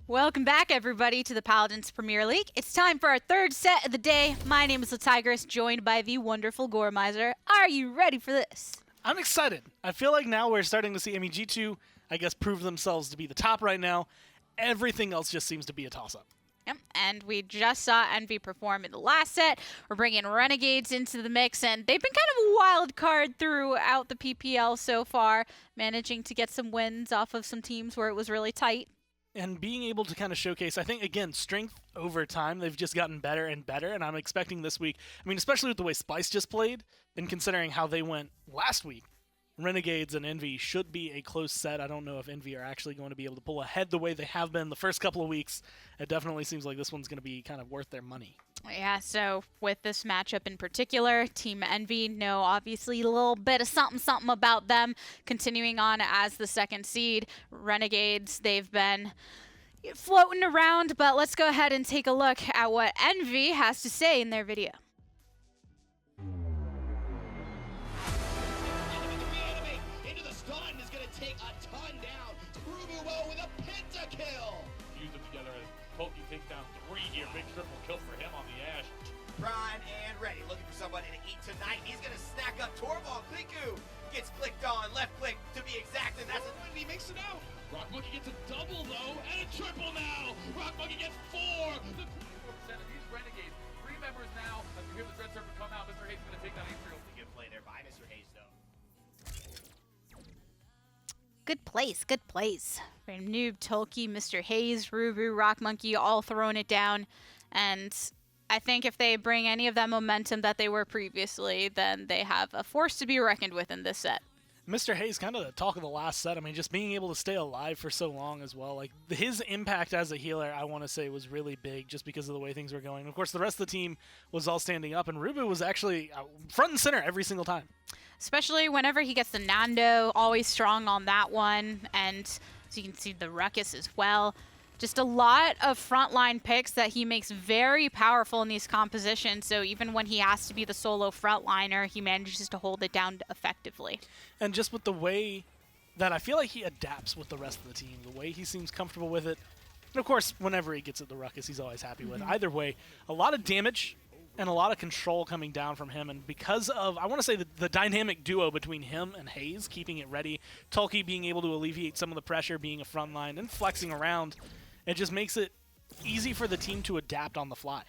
Welcome back, everybody, to the Paladins Premier League. It's time for our third set of the day. My name is Tigress, joined by the wonderful Goremizer. Are you ready for this? I'm excited. I feel like now we're starting to see, G2, I guess, prove themselves to be the top right now. Everything else just seems to be a toss-up. Yep, and we just saw Envy perform in the last set. We're bringing Renegades into the mix, and they've been kind of a wild card throughout the PPL so far, managing to get some wins off of some teams where it was really tight. And being able to kind of showcase, I think, again, strength over time. They've just gotten better and better, and I'm expecting this week, especially with the way Spice just played, and considering how they went last week, Renegades and Envy should be a close set. I don't know if Envy are actually going to be able to pull ahead the way they have been the first couple of weeks. It definitely seems like this one's going to be kind of worth their money. Yeah, so with this matchup in particular, Team Envy know obviously a little bit of something about them. Continuing on as the second seed, Renegades, they've been floating around, but let's go ahead and take a look at what Envy has to say in their video. Take a ton down. Rubuo with a pentakill. Use them together as Toki takes down 3 here. Big triple kill for him on the Ash. Prime and ready. Looking for somebody to eat tonight. He's going to snack up Torvald. Kliku gets clicked on. Left click to be exact. And that's it. He makes it out. Rock Monkey gets a double though. And a triple now. Rock Monkey gets 4. The 24% of these Renegades. 3 members now. As we hear the Dread Serpent come out, Mr. Hayes is going to take down April. Good play there by Mr. Hayes though. Good plays, good plays. Noob, Tolkien, Mr. Hayes, Rubu, Rock Monkey, all throwing it down. And I think if they bring any of that momentum that they were previously, then they have a force to be reckoned with in this set. Mr. Hayes, kind of the talk of the last set. Just being able to stay alive for so long as well. Like, his impact as a healer, I want to say, was really big just because of the way things were going. Of course, the rest of the team was all standing up, and Rubu was actually front and center every single time. Especially whenever he gets the Nando, always strong on that one. And so you can see the Ruckus as well. Just a lot of frontline picks that he makes very powerful in these compositions. So even when he has to be the solo frontliner, he manages to hold it down effectively. And just with the way that I feel like he adapts with the rest of the team, the way he seems comfortable with it. And of course, whenever he gets at the Ruckus, he's always happy with. Either way, a lot of damage and a lot of control coming down from him. And because of, I want to say, the dynamic duo between him and Hayes, keeping it ready, Tulki being able to alleviate some of the pressure, being a frontline, and flexing around, it just makes it easy for the team to adapt on the fly.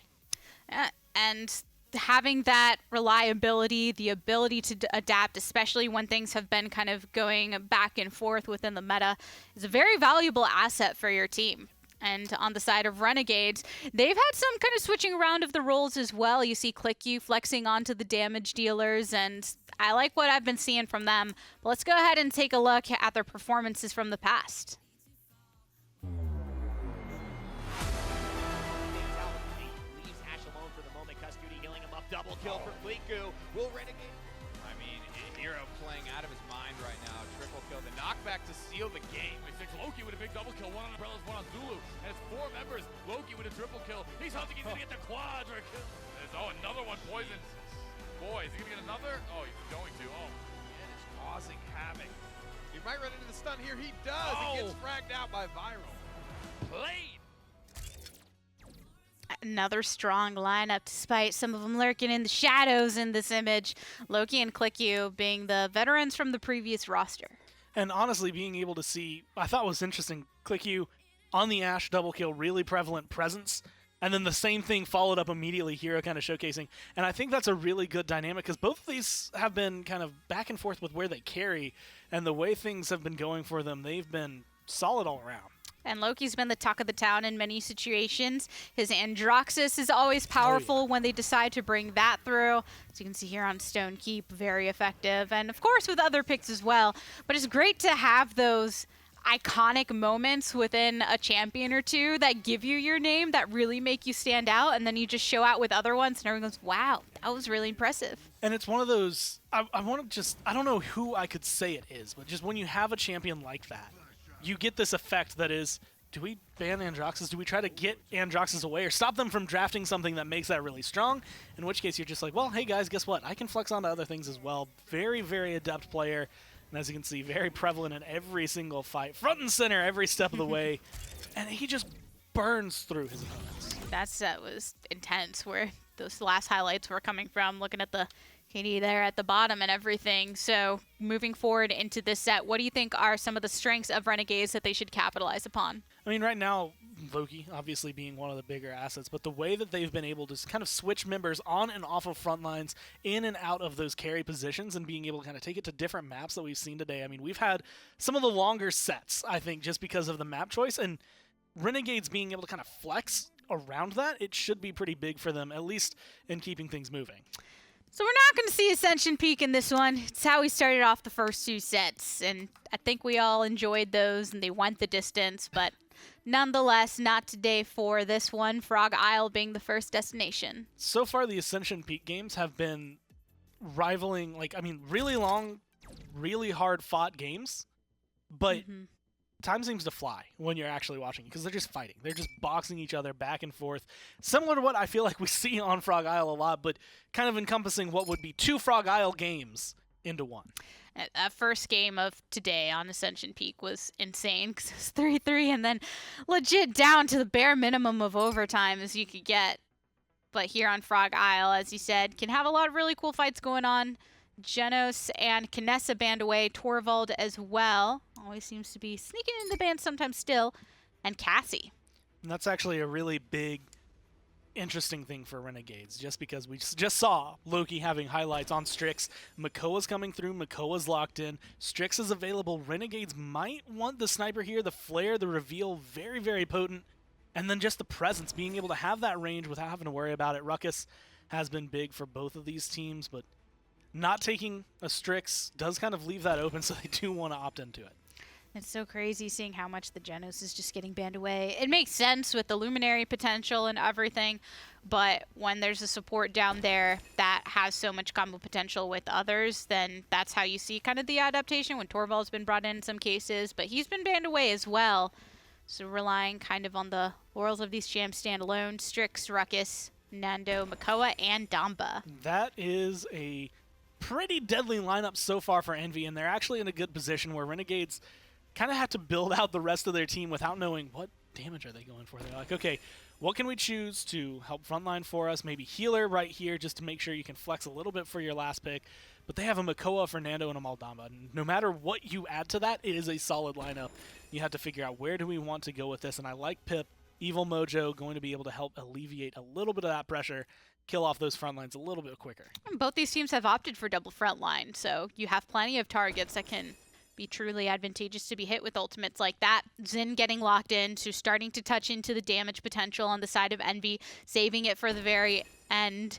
And having that reliability, the ability to adapt, especially when things have been kind of going back and forth within the meta, is a very valuable asset for your team. And on the side of Renegades, they've had some kind of switching around of the roles as well. You see Kliku flexing onto the damage dealers, and I like what I've been seeing from them. But let's go ahead and take a look at their performances from the past. Double kill for Kliku. Will Renegade? Hero playing out of his mind right now. Triple kill. The knockback to seal the game. It's Loki with a big double kill. 1 on Umbrellas, 1 on Zulu. And it's 4 members. Loki with a triple kill. He's hunting. He's going to get the quadra kill. Oh, another one poisons. Boy, is he going to get another? Oh, he's going to. Oh. And it's causing havoc. He might run into the stun here. He does. Oh. He gets fragged out by Viral. Played. Another strong lineup, despite some of them lurking in the shadows in this image. Loki and Kliku being the veterans from the previous roster. And honestly, being able to see, I thought was interesting, Kliku on the Ashe double kill, really prevalent presence. And then the same thing followed up immediately, Hero kind of showcasing. And I think that's a really good dynamic because both of these have been kind of back and forth with where they carry. And the way things have been going for them, they've been solid all around. And Loki's been the talk of the town in many situations. His Androxus is always powerful when they decide to bring that through. As you can see here on Stone Keep, very effective. And of course with other picks as well. But it's great to have those iconic moments within a champion or two that give you your name, that really make you stand out. And then you just show out with other ones and everyone goes, wow, that was really impressive. And it's one of those, I want to just, I don't know who I could say it is, but just when you have a champion like that, you get this effect that is, do we ban Androxus? Do we try to get Androxus away or stop them from drafting something that makes that really strong? In which case you're just like, well, hey guys, guess what? I can flex onto other things as well. Very, very adept player. And as you can see, very prevalent in every single fight. Front and center every step of the way. And he just burns through his opponents. That was intense, where those last highlights were coming from, looking at the KD there at the bottom and everything. So moving forward into this set, what do you think are some of the strengths of Renegades that they should capitalize upon? I mean, right now, Loki obviously being one of the bigger assets, but the way that they've been able to kind of switch members on and off of front lines, in and out of those carry positions, and being able to kind of take it to different maps that we've seen today. I mean, we've had some of the longer sets, I think, just because of the map choice, and Renegades being able to kind of flex around that, it should be pretty big for them, at least in keeping things moving. So we're not going to see Ascension peak in this one. It's how we started off the first two sets, and I think we all enjoyed those, and they went the distance, but nonetheless, not today for this one, Frog Isle being the first destination. So far, the Ascension Peak games have been rivaling, really long, really hard-fought games, but time seems to fly when you're actually watching because they're just fighting. They're just boxing each other back and forth, similar to what I feel like we see on Frog Isle a lot, but kind of encompassing what would be 2 Frog Isle games into one. That first game of today on Ascension Peak was insane because it was 3-3 and then legit down to the bare minimum of overtime as you could get. But here on Frog Isle, as you said, can have a lot of really cool fights going on. Genos and Kinessa band away, Torvald as well. Always seems to be sneaking in the band sometimes still. And Cassie. And that's actually a really big, interesting thing for Renegades, just because we just saw Loki having highlights on Strix. Makoa's coming through. Makoa's locked in. Strix is available. Renegades might want the sniper here. The flare, the reveal, very, very potent. And then just the presence, being able to have that range without having to worry about it. Ruckus has been big for both of these teams, but not taking a Strix does kind of leave that open, so they do want to opt into it. It's so crazy seeing how much the Genos is just getting banned away. It makes sense with the Luminary potential and everything, but when there's a support down there that has so much combo potential with others, then that's how you see kind of the adaptation when Torvald's been brought in some cases, but he's been banned away as well. So relying kind of on the laurels of these champs standalone, Strix, Ruckus, Nando, Makoa, and Damba. That is a pretty deadly lineup so far for Envy, and they're actually in a good position where Renegades kind of have to build out the rest of their team without knowing what damage are they going for. They're like, okay, what can we choose to help frontline for us? Maybe healer right here just to make sure you can flex a little bit for your last pick. But they have a Makoa, Fernando, and a Maldamba. And no matter what you add to that, it is a solid lineup. You have to figure out where do we want to go with this. And I like Pip, Evil Mojo, going to be able to help alleviate a little bit of that pressure, kill off those front lines a little bit quicker. Both these teams have opted for double front line, so you have plenty of targets that can be truly advantageous to be hit with ultimates like that. Xin getting locked in, so starting to touch into the damage potential on the side of Envy, saving it for the very end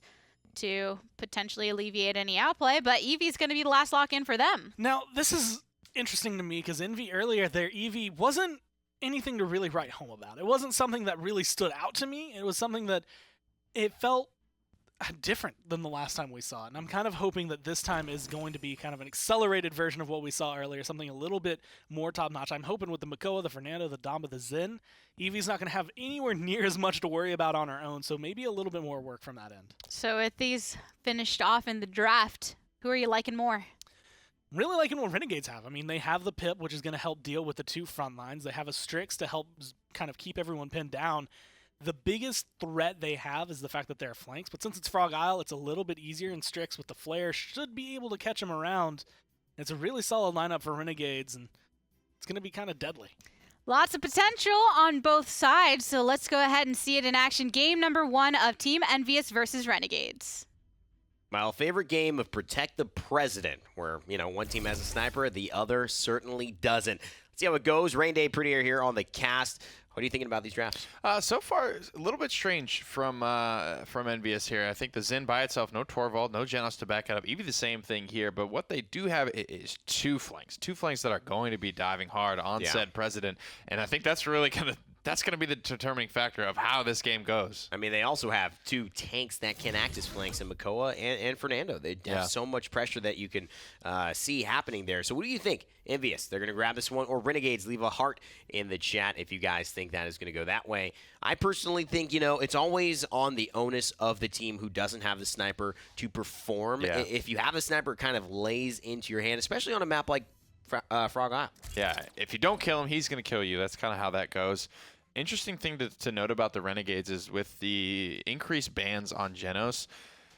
to potentially alleviate any outplay, but Eevee's going to be the last lock-in for them. Now, this is interesting to me because Envy earlier, their Eevee wasn't anything to really write home about. It wasn't something that really stood out to me. It was something that it felt different than the last time we saw it. And I'm kind of hoping that this time is going to be kind of an accelerated version of what we saw earlier, something a little bit more top-notch. I'm hoping with the Makoa, the Fernando, the Damba, the Xin, Eevee's not going to have anywhere near as much to worry about on her own, so maybe a little bit more work from that end. So with these finished off in the draft, who are you liking more? Really liking what Renegades have. I mean, they have the Pip, which is going to help deal with the 2 front lines. They have a Strix to help kind of keep everyone pinned down. The biggest threat they have is the fact that they're flanks, but since it's Frog Isle, it's a little bit easier, and Strix with the flare should be able to catch them around. It's a really solid lineup for Renegades, and it's going to be kind of deadly. Lots of potential on both sides, so let's go ahead and see it in action. Game number 1 of Team Envious versus Renegades. Well, favorite game of Protect the President, where, one team has a sniper, the other certainly doesn't. Let's see how it goes. Rain Day Prettier here on the cast. What are you thinking about these drafts? So far, a little bit strange from Envious here. I think the Xin by itself, no Torvald, no Genos to back it up. Even the same thing here, but what they do have is 2 flanks. 2 flanks that are going to be diving hard on said President, and I think that's really going to be the determining factor of how this game goes. I mean, they also have 2 tanks that can act as flanks in Makoa and Fernando. They have so much pressure that you can see happening there. So what do you think? Envious, they're going to grab this one, or Renegades? Leave a heart in the chat if you guys think that is going to go that way. I personally think, it's always on the onus of the team who doesn't have the sniper to perform. Yeah. If you have a sniper, it kind of lays into your hand, especially on a map like Frog Isle. Yeah, if you don't kill him, he's going to kill you. That's kind of how that goes. interesting thing to note about the Renegades is with the increased bans on Genos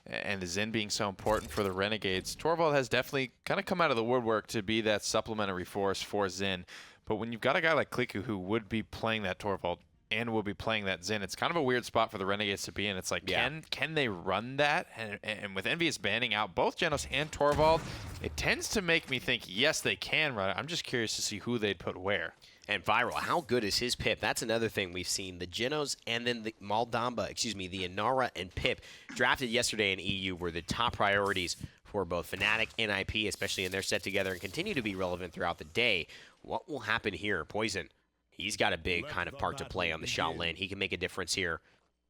and the Zen being so important for the Renegades, Torvald has definitely kind of come out of the woodwork to be that supplementary force for Zen. But when you've got a guy like Kliku who would be playing that Torvald and will be playing that Zen, it's kind of a weird spot for the Renegades to be in. It's like, can they run that? And with Envious banning out both Genos and Torvald, it tends to make me think, yes, they can run it. I'm just curious to see who they'd put where. And Viral, how good is his Pip? That's another thing we've seen. The Genos and then the Maldamba, the Inara and Pip drafted yesterday in EU were the top priorities for both Fnatic and IP, especially in their set together, and continue to be relevant throughout the day. What will happen here? Poison, he's got a big kind of part to play on the Shaolin. He can make a difference here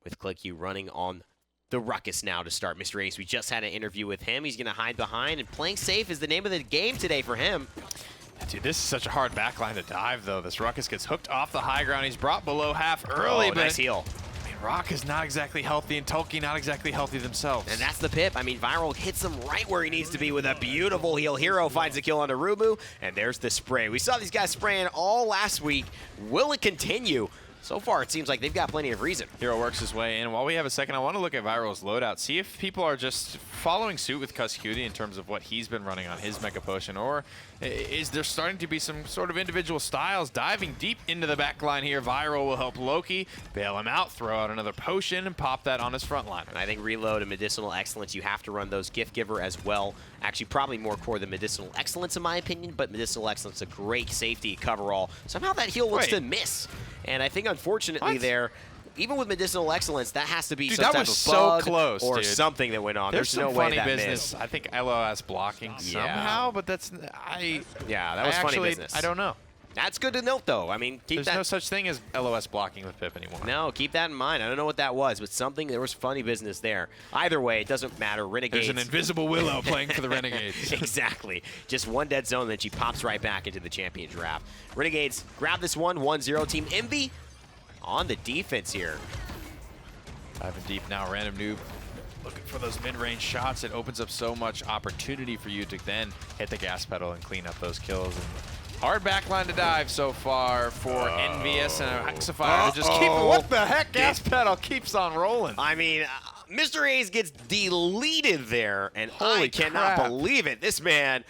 with Kliku running on the Ruckus now to start. Mr. Ace, we just had an interview with him. He's going to hide behind, and playing safe is the name of the game today for him. Dude, this is such a hard backline to dive, though. This Ruckus gets hooked off the high ground. He's brought below half early, but nice heal. I mean, Rock is not exactly healthy, and Tolkien not exactly healthy themselves. And that's the Pip. I mean, Viral hits him right where he needs to be with a beautiful heal. Hero finds the kill on Arubu, and there's the spray. We saw these guys spraying all last week. Will it continue? So far, it seems like they've got plenty of reason. Hero works his way in. While we have a second, I want to look at Viral's loadout, see if people are just following suit with Cuscuity in terms of what he's been running on his Mega Potion, or is there starting to be some sort of individual styles diving deep into the back line here? Viral will help Loki bail him out, throw out another potion, and pop that on his front line. And I think Reload and Medicinal Excellence, you have to run those. Gift Giver as well. Actually, probably more core than Medicinal Excellence in my opinion, but Medicinal Excellence is a great safety coverall. Somehow that heal looks to miss. And I think, unfortunately, even with Medicinal Excellence, that has to be some type of bug or something that went on. There's no way that missed. I think LOS blocking somehow, but that was funny business. I don't know. That's good to note, though. I mean, there's no such thing as LOS blocking with Pip anymore. No, keep that in mind. I don't know what that was, but there was funny business there. Either way, it doesn't matter. Renegades. There's an invisible Willow playing for the Renegades. Exactly. Just one dead zone, then she pops right back into the champion draft. Renegades grab this one, 1-0. Team Envy on the defense here. Diving deep now, Random Noob looking for those mid-range shots. It opens up so much opportunity for you to then hit the gas pedal and clean up those kills. And hard backline to dive so far for Envious and Hexifier to just keep it. What the heck? Gas pedal keeps on rolling. I mean, Mr. A's gets deleted there, and I cannot believe it. This man,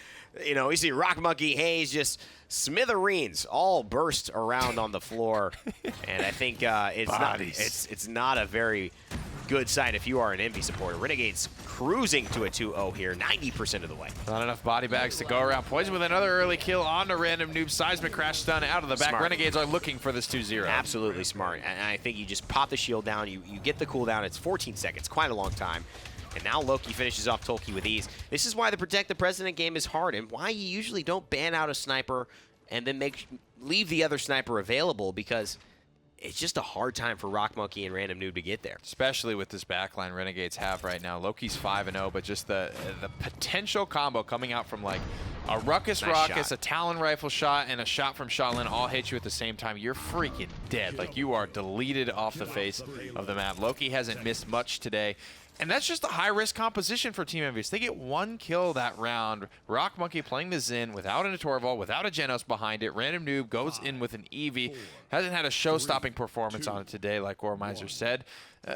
you see Rock Monkey, Hayes, just smithereens all burst around on the floor. And I think it's not a very good sign if you are an Envy supporter. Renegades cruising to a 2-0 here, 90% of the way. Not enough body bags to go around. Poison with another early kill on to Random Noob. Seismic crash stun out of the back. Smart. Renegades are looking for this 2-0. Absolutely smart. And I think you just pop the shield down. You get the cooldown. It's 14 seconds, quite a long time. And now Loki finishes off Tolkien with ease. This is why the Protect the President game is hard, and why you usually don't ban out a sniper and then leave the other sniper available, because it's just a hard time for Rock Monkey and Random Noob to get there. Especially with this backline Renegades have right now. Loki's 5-0, but just the potential combo coming out from like a Ruckus, a Talon rifle shot, and a shot from Shaolin all hit you at the same time. You're freaking dead. Like, you are deleted off the face of the map. Loki hasn't missed much today. And that's just a high-risk composition for Team Envious. They get one kill that round. Rock Monkey playing the Zen without a Torvald, without a Genos behind it. Random Noob goes in with an Eevee. Hasn't had a show-stopping performance on it today, like Gormizer said.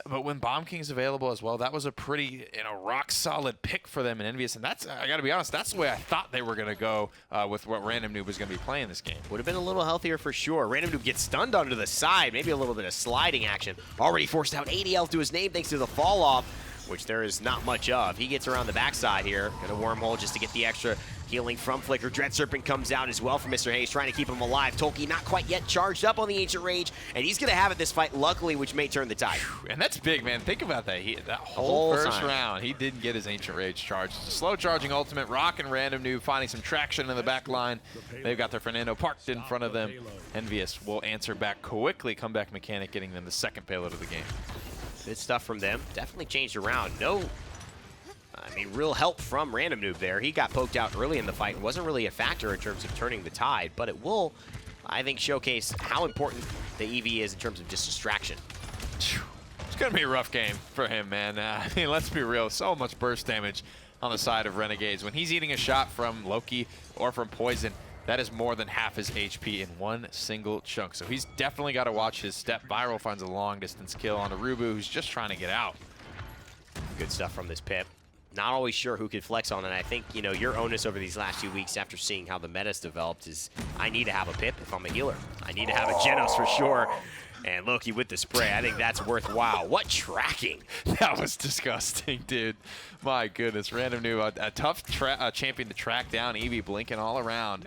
But when Bomb King's available as well, that was a pretty, rock-solid pick for them in Envious. And that's, I got to be honest, that's the way I thought they were going to go with what Random Noob was going to be playing this game. Would have been a little healthier for sure. Random Noob gets stunned onto the side. Maybe a little bit of sliding action. Already forced out 80 health to his name thanks to the fall-off, which there is not much of. He gets around the backside here. Got a wormhole just to get the extra healing from Flicker. Dread Serpent comes out as well from Mr. Hayes, trying to keep him alive. Tolkien not quite yet charged up on the Ancient Rage, and he's going to have it this fight, luckily, which may turn the tide. And that's big, man. Think about that. That whole first round, he didn't get his Ancient Rage charged. It's a slow charging ultimate. Rock and Random Noob finding some traction in the back line. They've got their Fernando parked in front of them. Envious will answer back quickly. Comeback mechanic getting them the second payload of the game. Good stuff from them. Definitely changed around. Real help from Random Noob there. He got poked out early in the fight. Wasn't really a factor in terms of turning the tide, but it will, I think, showcase how important the EV is in terms of just distraction. It's going to be a rough game for him, man. Let's be real. So much burst damage on the side of Renegades. When he's eating a shot from Loki or from Poison, That is more than half his HP in one single chunk. So he's definitely got to watch his step. Viral finds a long distance kill on Rubu, who's just trying to get out. Good stuff from this Pip. Not always sure who could flex on it. I think, you know, your onus over these last 2 weeks after seeing how the meta's developed is I need to have a Pip if I'm a healer. I need to have a Genos for sure. And Loki with the spray, I think that's worthwhile. What tracking? That was disgusting, dude. My goodness, random new, a tough champion to track down. Eevee blinking all around.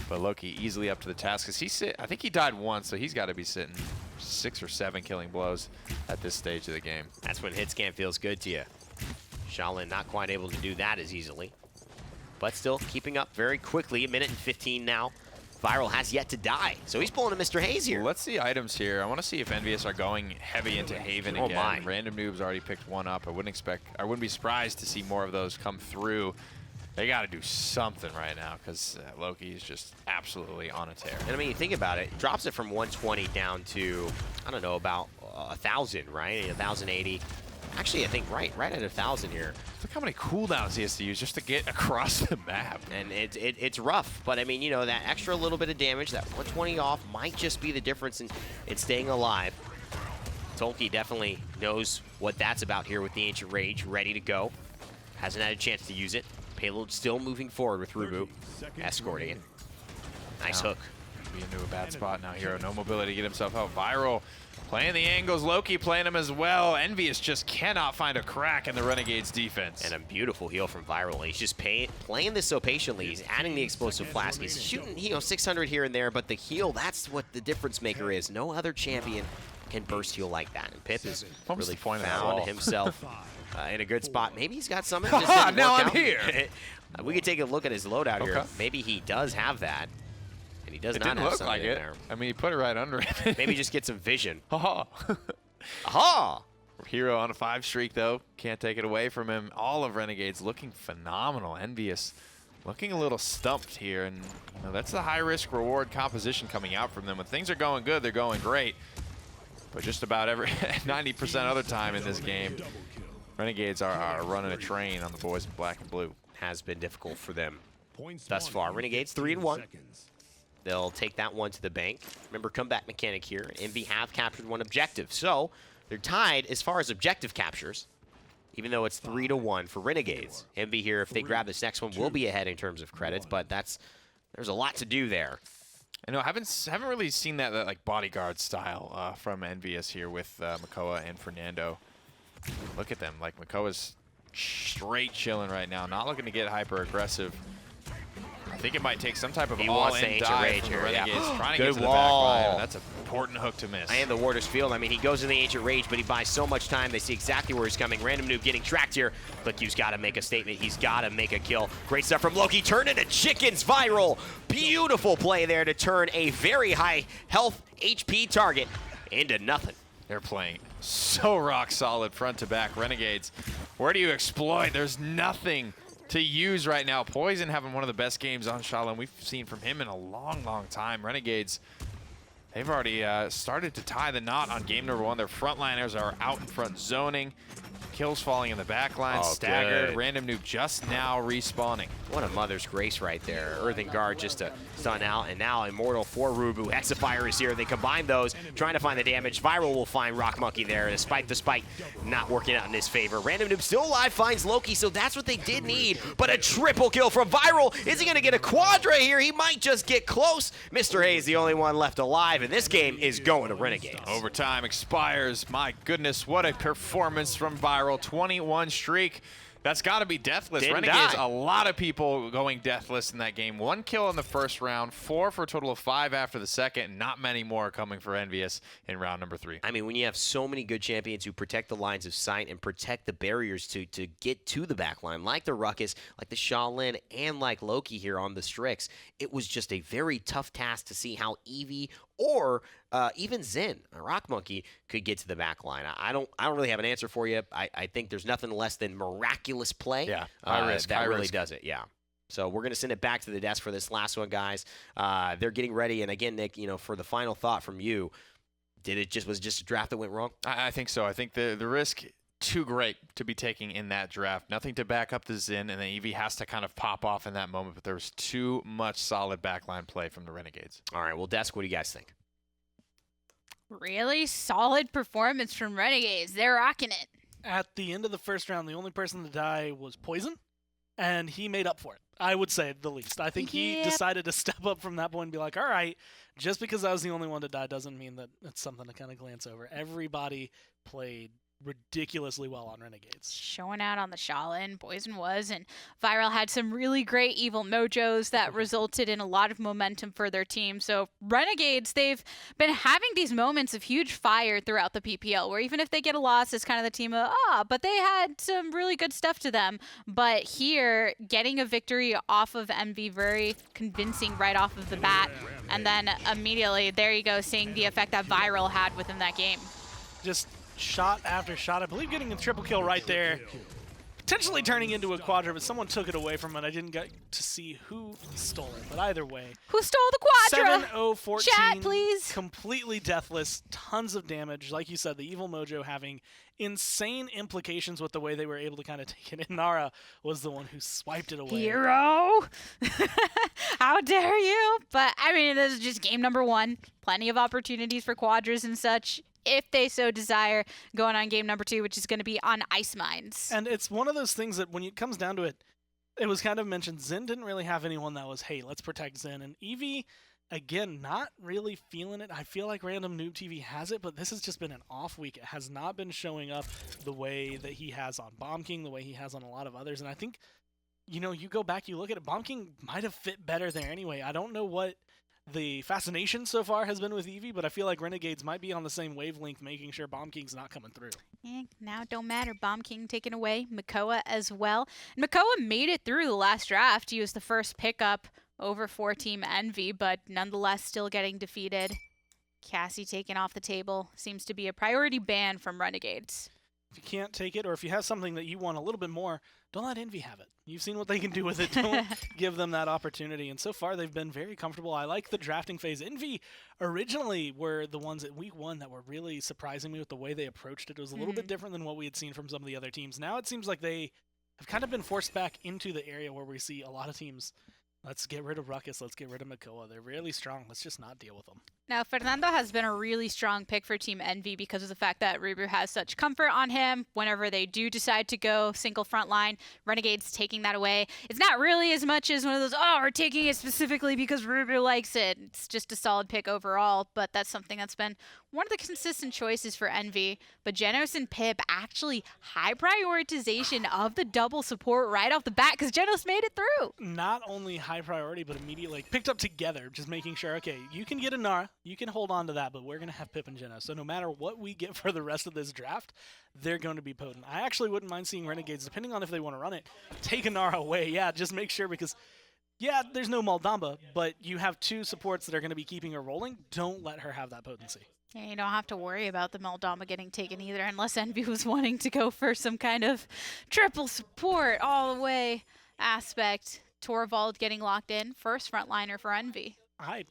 But Loki easily up to the task because I think he died once, so he's got to be sitting 6 or 7 killing blows at this stage of the game. That's when hit scan feels good to you. Shaolin not quite able to do that as easily, but still keeping up very quickly. 1:15 now. Viral has yet to die, so he's pulling a Mr. Hayes here. Well, let's see items here. I want to see if Envious are going heavy into Haven again. My. Random Noob's already picked one up. I wouldn't be surprised to see more of those come through. They got to do something right now because Loki is just absolutely on a tear. And I mean, you think about it, drops it from 120 down to, I don't know, about 1,000, right? 1,080. Actually, I think right at 1,000 here. Look how many cooldowns he has to use just to get across the map. And it's rough, but I mean, you know, that extra little bit of damage, that 120 off, might just be the difference in staying alive. Tolkien definitely knows what that's about here with the Ancient Rage, ready to go. Hasn't had a chance to use it. Payload still moving forward with Rubu, escorting it. Nice hook. Be into a bad spot now. Hero, no mobility to get himself out. Viral playing the angles. Loki playing him as well. Envious just cannot find a crack in the Renegades defense. And a beautiful heal from Viral. He's just playing this so patiently. He's adding the explosive flask. He's shooting, you know, 600 here and there, but the heal, that's what the difference maker is. No other champion can burst heal like that. And Pip has really found himself in a good spot. Maybe he's got something. Now I'm here. We could take a look at his loadout here. Maybe he does have that. And he does not have something in there. I mean, he put it right under it. Maybe just get some vision. Aha. Aha! Hero on a 5 streak, though. Can't take it away from him. All of Renegades looking phenomenal. Envious looking a little stumped here. And you know, that's the high-risk reward composition coming out from them. When things are going good, they're going great. But just about every 90% other time in this game, Renegades are running a train on the boys in black and blue. Has been difficult for them thus far. Renegades 3-1. They'll take that one to the bank. Remember, comeback mechanic here. Envy have captured one objective. So they're tied as far as objective captures, even though it's 3-1 for Renegades. Envy here, if they grab this next one, will be ahead in terms of credits, but there's a lot to do there. I know, haven't really seen that like bodyguard style from Envious here with Makoa and Fernando. Look at them, like Makoa's straight chilling right now, not looking to get hyper aggressive. I think it might take some type of all-in dive from the Renegades, trying to get to the back line. That's an important hook to miss. And the Warder's Field. I mean, he goes in the Ancient Rage, but he buys so much time. They see exactly where he's coming. Random Noob getting tracked here. Clickew's got to make a statement. He's got to make a kill. Great stuff from Loki. Turn into chickens. Viral. Beautiful play there to turn a very high health HP target into nothing. They're playing so rock solid front to back. Renegades, where do you exploit? There's nothing to use right now. Poison having one of the best games on Shaolin we've seen from him in a long, long time. Renegades, they've already started to tie the knot on game number 1. Their frontliners are out in front zoning. Kills falling in the back line, staggered. Good. Random Noob just now respawning. What a mother's grace right there. Earthen Guard just to stun out, and now Immortal for Rubu. Hexafire is here. They combine those, trying to find the damage. Viral will find Rock Monkey there, despite the spike not working out in his favor. Random Noob still alive, finds Loki, so that's what they did need. But a triple kill from Viral. Is he going to get a quadra here? He might just get close. Mr. Hayes, the only one left alive, and this game is going to Renegades. Overtime expires. My goodness, what a performance from Viral. 21 streak. That's got to be deathless. Renegades, a lot of people going deathless in that game. 1 kill in the first round, 4 for a total of 5 after the second. Not many more coming for Envious in round number 3. I mean, when you have so many good champions who protect the lines of sight and protect the barriers to get to the back line, like the Ruckus, like the Shaolin, and like Loki here on the Strix, it was just a very tough task to see how Eevee or even Zen, a Rock Monkey, could get to the back line. I don't really have an answer for you. I think there's nothing less than miraculous play. Yeah, high risk. That really does it, yeah. So we're going to send it back to the desk for this last one, guys. They're getting ready. And again, Nick, you know, for the final thought from you, was it just a draft that went wrong? I think so. I think the risk too great to be taking in that draft. Nothing to back up the Xin, and then Eevee has to kind of pop off in that moment, but there was too much solid backline play from the Renegades. All right, well, Desk, what do you guys think? Really solid performance from Renegades. They're rocking it. At the end of the first round, the only person to die was Poison, and he made up for it, I would say, the least. I think he decided to step up from that point and be like, all right, just because I was the only one to die doesn't mean that it's something to kind of glance over. Everybody played ridiculously well on Renegades. Showing out on the Shaolin, Poison was, and Viral had some really great evil mojos that resulted in a lot of momentum for their team. So Renegades, they've been having these moments of huge fire throughout the PPL, where even if they get a loss, it's kind of the team of, but they had some really good stuff to them. But here, getting a victory off of MV, very convincing right off of the bat, and then immediately, there you go, seeing the effect that Viral had within that game. Just shot after shot. I believe getting a triple kill right there. Potentially turning into a quadra, but someone took it away from it. I didn't get to see who stole it, but either way. Who stole the quadra? 7-0-14. Chat, please. Completely deathless. Tons of damage. Like you said, the evil mojo having insane implications with the way they were able to kind of take it in. Nara was the one who swiped it away. Hero! How dare you? But, I mean, this is just game number 1. Plenty of opportunities for quadras and such, if they so desire, going on game number 2, which is going to be on Ice Mines. And it's one of those things that when it comes down to it, it was kind of mentioned, Xin didn't really have anyone that was, hey, let's protect Xin. And Eevee, again, not really feeling it. I feel like Random Noob TV has it, but this has just been an off week. It has not been showing up the way that he has on Bomb King, the way he has on a lot of others. And I think, you know, you go back, you look at it, Bomb King might have fit better there anyway. I don't know what the fascination so far has been with Eevee, but I feel like Renegades might be on the same wavelength, making sure Bomb King's not coming through. Now it don't matter. Bomb King taken away. Makoa as well. And Makoa made it through the last draft. He was the first pickup over 4-Team Envy, but nonetheless still getting defeated. Cassie taken off the table. Seems to be a priority ban from Renegades. If you can't take it, or if you have something that you want a little bit more, don't let Envy have it. You've seen what they can do with it. Don't give them that opportunity. And so far, they've been very comfortable. I like the drafting phase. Envy originally were the ones at week 1 that were really surprising me with the way they approached it. It was a little bit different than what we had seen from some of the other teams. Now it seems like they have kind of been forced back into the area where we see a lot of teams. Let's get rid of Ruckus. Let's get rid of Makoa. They're really strong. Let's just not deal with them. Now, Fernando has been a really strong pick for Team Envy because of the fact that Rubu has such comfort on him. Whenever they do decide to go single front line, Renegades taking that away. It's not really as much as one of those, we're taking it specifically because Rubu likes it. It's just a solid pick overall, but that's something that's been one of the consistent choices for Envy. But Genos and Pip actually high prioritization of the double support right off the bat because Genos made it through. Not only high priority, but immediately picked up together, just making sure, okay, you can get a Nara, you can hold on to that, but we're going to have Pip and Genos. So no matter what we get for the rest of this draft, they're going to be potent. I actually wouldn't mind seeing Renegades, depending on if they want to run it, take a Nara away. Yeah, just make sure because, yeah, there's no Maldamba, but you have 2 supports that are going to be keeping her rolling. Don't let her have that potency. Yeah, you don't have to worry about the Maldama getting taken either, unless Envy was wanting to go for some kind of triple support all the way aspect. Torvald getting locked in, first frontliner for Envy. I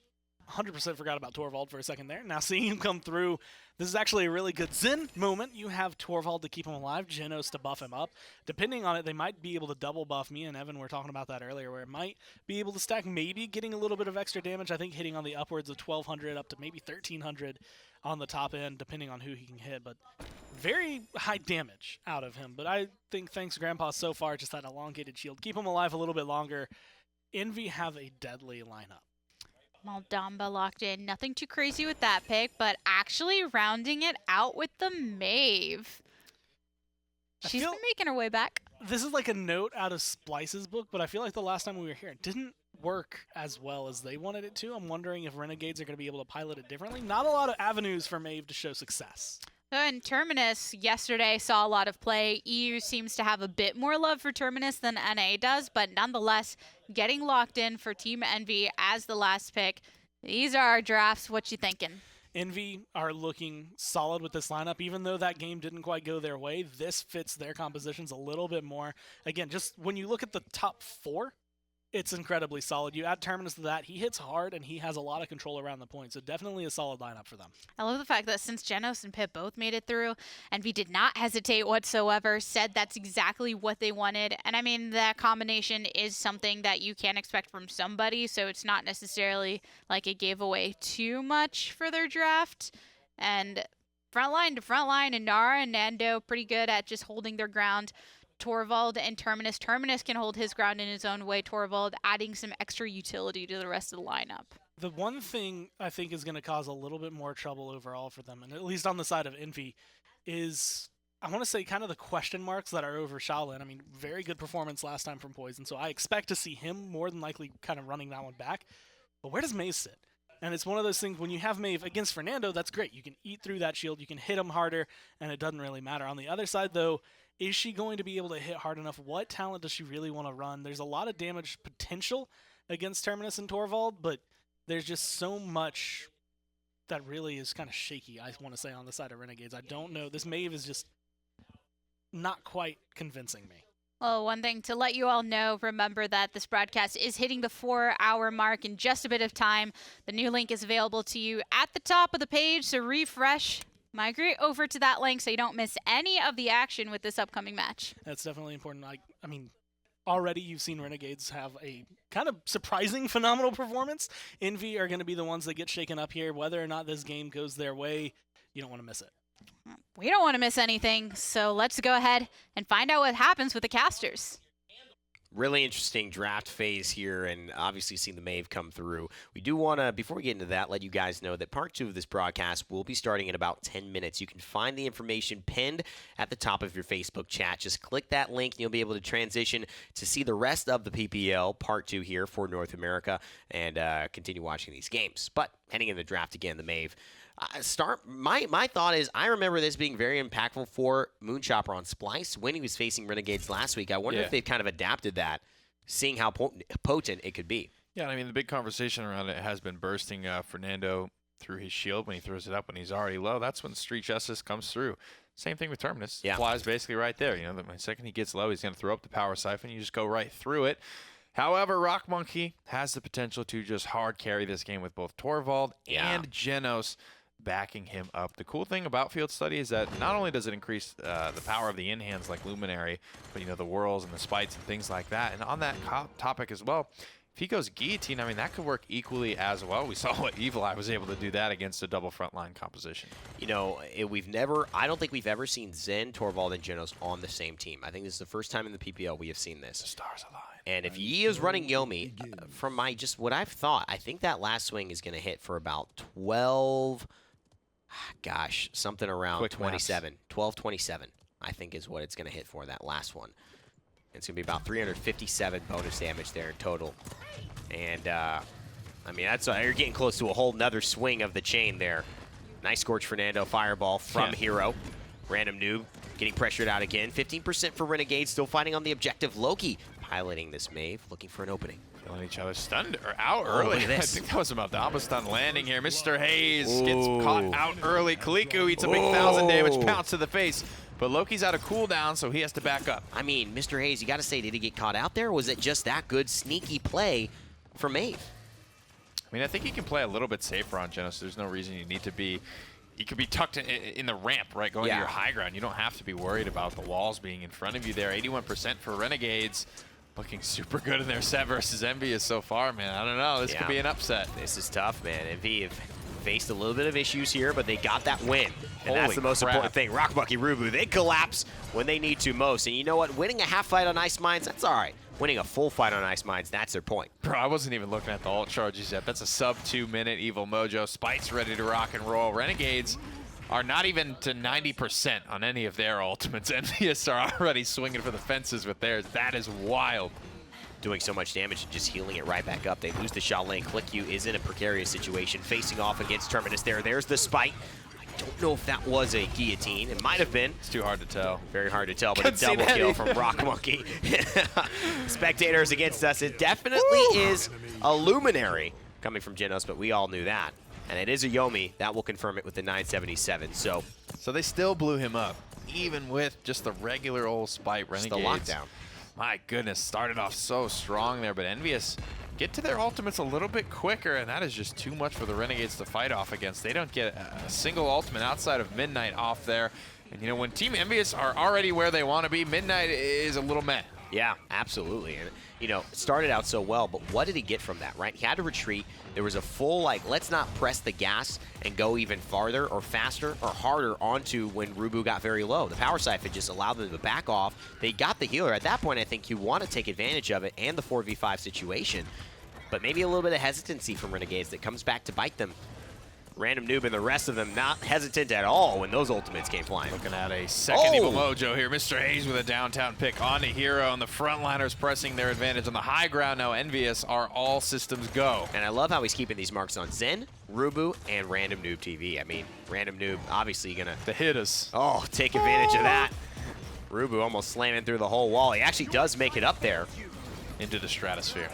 100% forgot about Torvald for a second there. Now seeing him come through, this is actually a really good Xin moment. You have Torvald to keep him alive, Genos to buff him up. Depending on it, they might be able to double buff. Me and Evan were talking about that earlier, where it might be able to stack, maybe getting a little bit of extra damage. I think hitting on the upwards of 1,200 up to maybe 1,300 on the top end, depending on who he can hit. But very high damage out of him. But I think thanks Grandpa so far, just that elongated shield. Keep him alive a little bit longer. Envy have a deadly lineup. Maldamba locked in. Nothing too crazy with that pick, but actually rounding it out with the Maeve. She's been making her way back. This is like a note out of Splice's book, but I feel like the last time we were here, it didn't work as well as they wanted it to. I'm wondering if Renegades are going to be able to pilot it differently. Not a lot of avenues for Maeve to show success. And Terminus yesterday saw a lot of play. EU seems to have a bit more love for Terminus than NA does, but nonetheless, getting locked in for Team Envy as the last pick. These are our drafts. What you thinking? Envy are looking solid with this lineup. Even though that game didn't quite go their way, this fits their compositions a little bit more. Again, just when you look at the top 4, it's incredibly solid. You add Terminus to that, he hits hard, and he has a lot of control around the point, so definitely a solid lineup for them. I love the fact that since Genos and Pip both made it through, Envy did not hesitate whatsoever, said that's exactly what they wanted. And I mean, that combination is something that you can expect from somebody, so it's not necessarily like it gave away too much for their draft. And frontline to frontline, and Nara and Nando pretty good at just holding their ground. Torvald and Terminus. Terminus can hold his ground in his own way. Torvald adding some extra utility to the rest of the lineup. The one thing I think is going to cause a little bit more trouble overall for them, and at least on the side of Envy, is I want to say kind of the question marks that are over Shaolin. I mean, very good performance last time from Poison, so I expect to see him more than likely kind of running that one back. But where does Maeve sit? And it's one of those things, when you have Maeve against Fernando, that's great. You can eat through that shield, you can hit him harder, and it doesn't really matter. On the other side, though, is she going to be able to hit hard enough? What talent does she really want to run? There's a lot of damage potential against Terminus and Torvald, but there's just so much that really is kind of shaky, I want to say, on the side of Renegades. I don't know. This Maeve is just not quite convincing me. Well, one thing to let you all know, remember that this broadcast is hitting the 4-hour mark in just a bit of time. The new link is available to you at the top of the page, so refresh, migrate over to that link so you don't miss any of the action with this upcoming match. That's definitely important. I mean, already you've seen Renegades have a kind of surprising, phenomenal performance. Envy are going to be the ones that get shaken up here. Whether or not this game goes their way, you don't want to miss it. We don't want to miss anything, so let's go ahead and find out what happens with the casters. Really interesting draft phase here, and obviously seeing the Maeve come through. We do want to, before we get into that, let you guys know that part 2 of this broadcast will be starting in about 10 minutes. You can find the information pinned at the top of your Facebook chat. Just click that link, and you'll be able to transition to see the rest of the PPL part 2 here for North America and continue watching these games. But heading in the draft again, the Maeve. My thought is, I remember this being very impactful for Moonchopper on Splice when he was facing Renegades last week. I wonder if they've kind of adapted that, seeing how potent it could be. Yeah, I mean, the big conversation around it has been bursting Fernando through his shield when he throws it up when he's already low. That's when Street Justice comes through. Same thing with Terminus. Yeah. Flies basically right there. You know, the second he gets low, he's going to throw up the power siphon. You just go right through it. However, Rock Monkey has the potential to just hard carry this game with both Torvald and Genos backing him up. The cool thing about Field Study is that not only does it increase the power of the in-hands like Luminary, but, you know, the whirls and the spites and things like that. And on that topic as well, if he goes Guillotine, I mean, that could work equally as well. We saw what Evil Eye was able to do that against a double frontline composition. You know, I don't think we've ever seen Zen, Torvald, and Genos on the same team. I think this is the first time in the PPL we have seen this. The stars align. And if Yi is running Yomi, from just what I've thought, I think that last swing is going to hit for about 12... Gosh, something around Quick 27. 1227, I think, is what it's going to hit for, that last one. It's going to be about 357 bonus damage there in total. And, I mean, you're getting close to a whole nother swing of the chain there. Nice Scorch Fernando fireball from Hero. Random noob getting pressured out again. 15% for Renegade, still fighting on the objective. Loki piloting this Maeve, looking for an opening. Feeling each other stunned or out early. Look at this. I think that was about the Abba-stun landing here. Mr. Hayes gets caught out early. Kaliku eats a big 1,000 damage pounce to the face. But Loki's out of cooldown, so he has to back up. I mean, Mr. Hayes, you got to say, did he get caught out there, or was it just that good sneaky play for Maeve? I mean, I think he can play a little bit safer on Genos. There's no reason you need to be... You could be tucked in the ramp, right, going to your high ground. You don't have to be worried about the walls being in front of you there. 81% for Renegades. Looking super good in their set versus Envious so far, man. I don't know. This could be an upset. This is tough, man. Envy have faced a little bit of issues here, but they got that win. And that's the most important thing. Rock Bucky Rubu, they collapse when they need to most. And you know what? Winning a half fight on Ice Mines, that's all right. Winning a full fight on Ice Mines, that's their point. Bro, I wasn't even looking at the ult charges yet. That's a sub 2-minute Evil Mojo. Spite's ready to rock and roll. Renegades are not even to 90% on any of their ultimates. Envious are already swinging for the fences with theirs. That is wild. Doing so much damage and just healing it right back up. They lose the Shaolin. ClickU is in a precarious situation, facing off against Terminus there. There's the spite. I don't know if that was a guillotine. It might have been. It's too hard to tell. Very hard to tell, but a double kill from Rock Monkey. Spectators against us. It definitely is a Luminary coming from Genos, but we all knew that. And it is a Yomi. That will confirm it with the 977. So they still blew him up, even with just the regular old spite. Renegades. The lockdown. My goodness, started off so strong there, but Envious get to their ultimates a little bit quicker, and that is just too much for the Renegades to fight off against. They don't get a single ultimate outside of Midnight off there. And, you know, when Team Envious are already where they want to be, Midnight is a little meh. Yeah, absolutely. And, you know, it started out so well, but what did he get from that, right? He had to retreat. There was a full, like, let's not press the gas and go even farther or faster or harder onto when Rubu got very low. The power siphon just allowed them to back off. They got the healer. At that point, I think you want to take advantage of it and the 4v5 situation. But maybe a little bit of hesitancy from Renegades that comes back to bite them. Random Noob and the rest of them not hesitant at all when those ultimates came flying. Looking at a second Evil Mojo here. Mr. Hayes with a downtown pick onto Hero, and the frontliners pressing their advantage on the high ground now. Envious are all systems go. And I love how he's keeping these marks on Zen, Rubu, and Random Noob TV. I mean, Random Noob obviously gonna hit us. Oh, take advantage of that. Rubu almost slamming through the whole wall. He actually does make it up there. Into the stratosphere.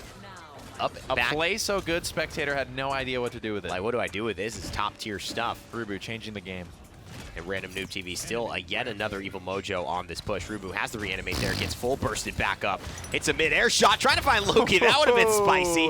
Up a back. play so good, Spectator had no idea what to do with it. Like, what do I do with this? It's top tier stuff. Rubu changing the game. And Random Noob TV still yet another Evil Mojo on this push. Rubu has the reanimate there, gets full bursted back up. It's a mid-air shot, trying to find Loki. That would have been spicy.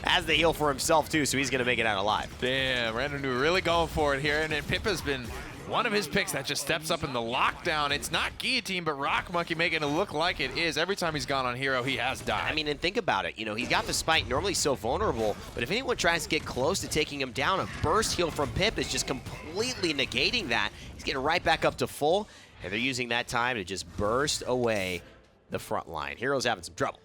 Has the heal for himself too, so he's gonna make it out alive. Damn, Random Noob really going for it here, and then Pippa's been one of his picks that just steps up in the lockdown. It's not Guillotine, but Rock Monkey making it look like it is. Every time he's gone on Hero, he has died. I mean, and think about it. You know, he's got the spike, normally so vulnerable, but if anyone tries to get close to taking him down, a burst heal from Pip is just completely negating that. He's getting right back up to full, and they're using that time to just burst away the front line. Hero's having some trouble.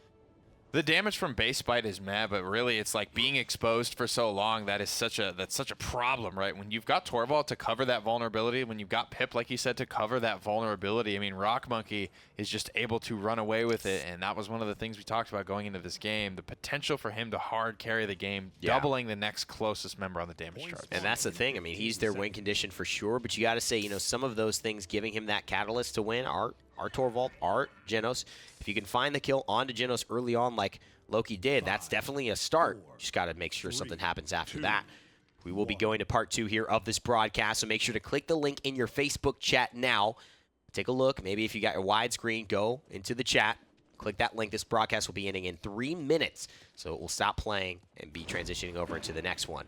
The damage from base bite is mad, but really it's like being exposed for so long. That's such a problem, right? When you've got Torvald to cover that vulnerability, when you've got Pip, like you said, to cover that vulnerability, I mean, Rock Monkey is just able to run away with it, and that was one of the things we talked about going into this game. The potential for him to hard carry the game, doubling the next closest member on the damage chart. And that's the thing. I mean, he's their win condition for sure, but you got to say, you know, some of those things giving him that catalyst to win are Torvald, are Genos. If you can find the kill onto Genos early on like Loki did, that's definitely a start. Just got to make sure something happens after that. We will be going to part 2 here of this broadcast, so make sure to click the link in your Facebook chat now. Take a look. Maybe if you got your widescreen, go into the chat. Click that link. This broadcast will be ending in 3 minutes, so it will stop playing and be transitioning over into the next one.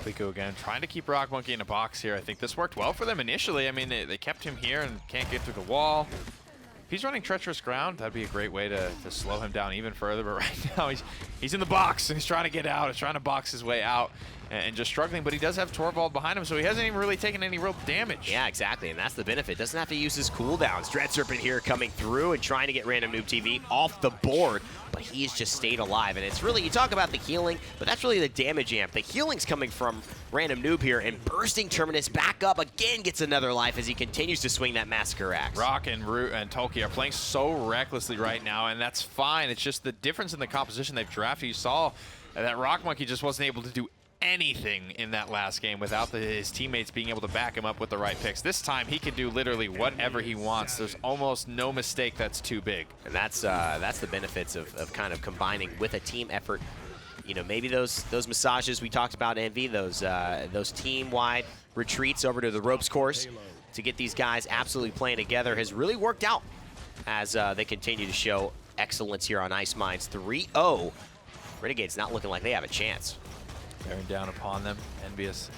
Clico again, trying to keep Rock Monkey in a box here. I think this worked well for them initially. I mean, they kept him here and can't get through the wall. If he's running treacherous ground, that'd be a great way to slow him down even further. But right now, he's in the box, and he's trying to get out. He's trying to box his way out and just struggling. But he does have Torvald behind him, so he hasn't even really taken any real damage. Yeah, exactly, and that's the benefit. Doesn't have to use his cooldowns. Dread Serpent here coming through and trying to get Random Noob TV off the board, but he's just stayed alive. And it's really, you talk about the healing, but that's really the damage amp. The healing's coming from Random Noob here, and bursting Terminus back up again, gets another life as he continues to swing that Massacre Axe. Rock and Tolkien are playing so recklessly right now, and that's fine. It's just the difference in the composition they've drafted. You saw that Rock Monkey just wasn't able to do anything in that last game without his teammates being able to back him up with the right picks. This time, he can do literally whatever he wants. There's almost no mistake that's too big. And that's the benefits of kind of combining with a team effort. You know, maybe those massages we talked about, Envy, those team-wide retreats over to the ropes course to get these guys absolutely playing together has really worked out as they continue to show excellence here on Ice Mines. 3-0. Renegades not looking like they have a chance. Bearing down upon them. Envious.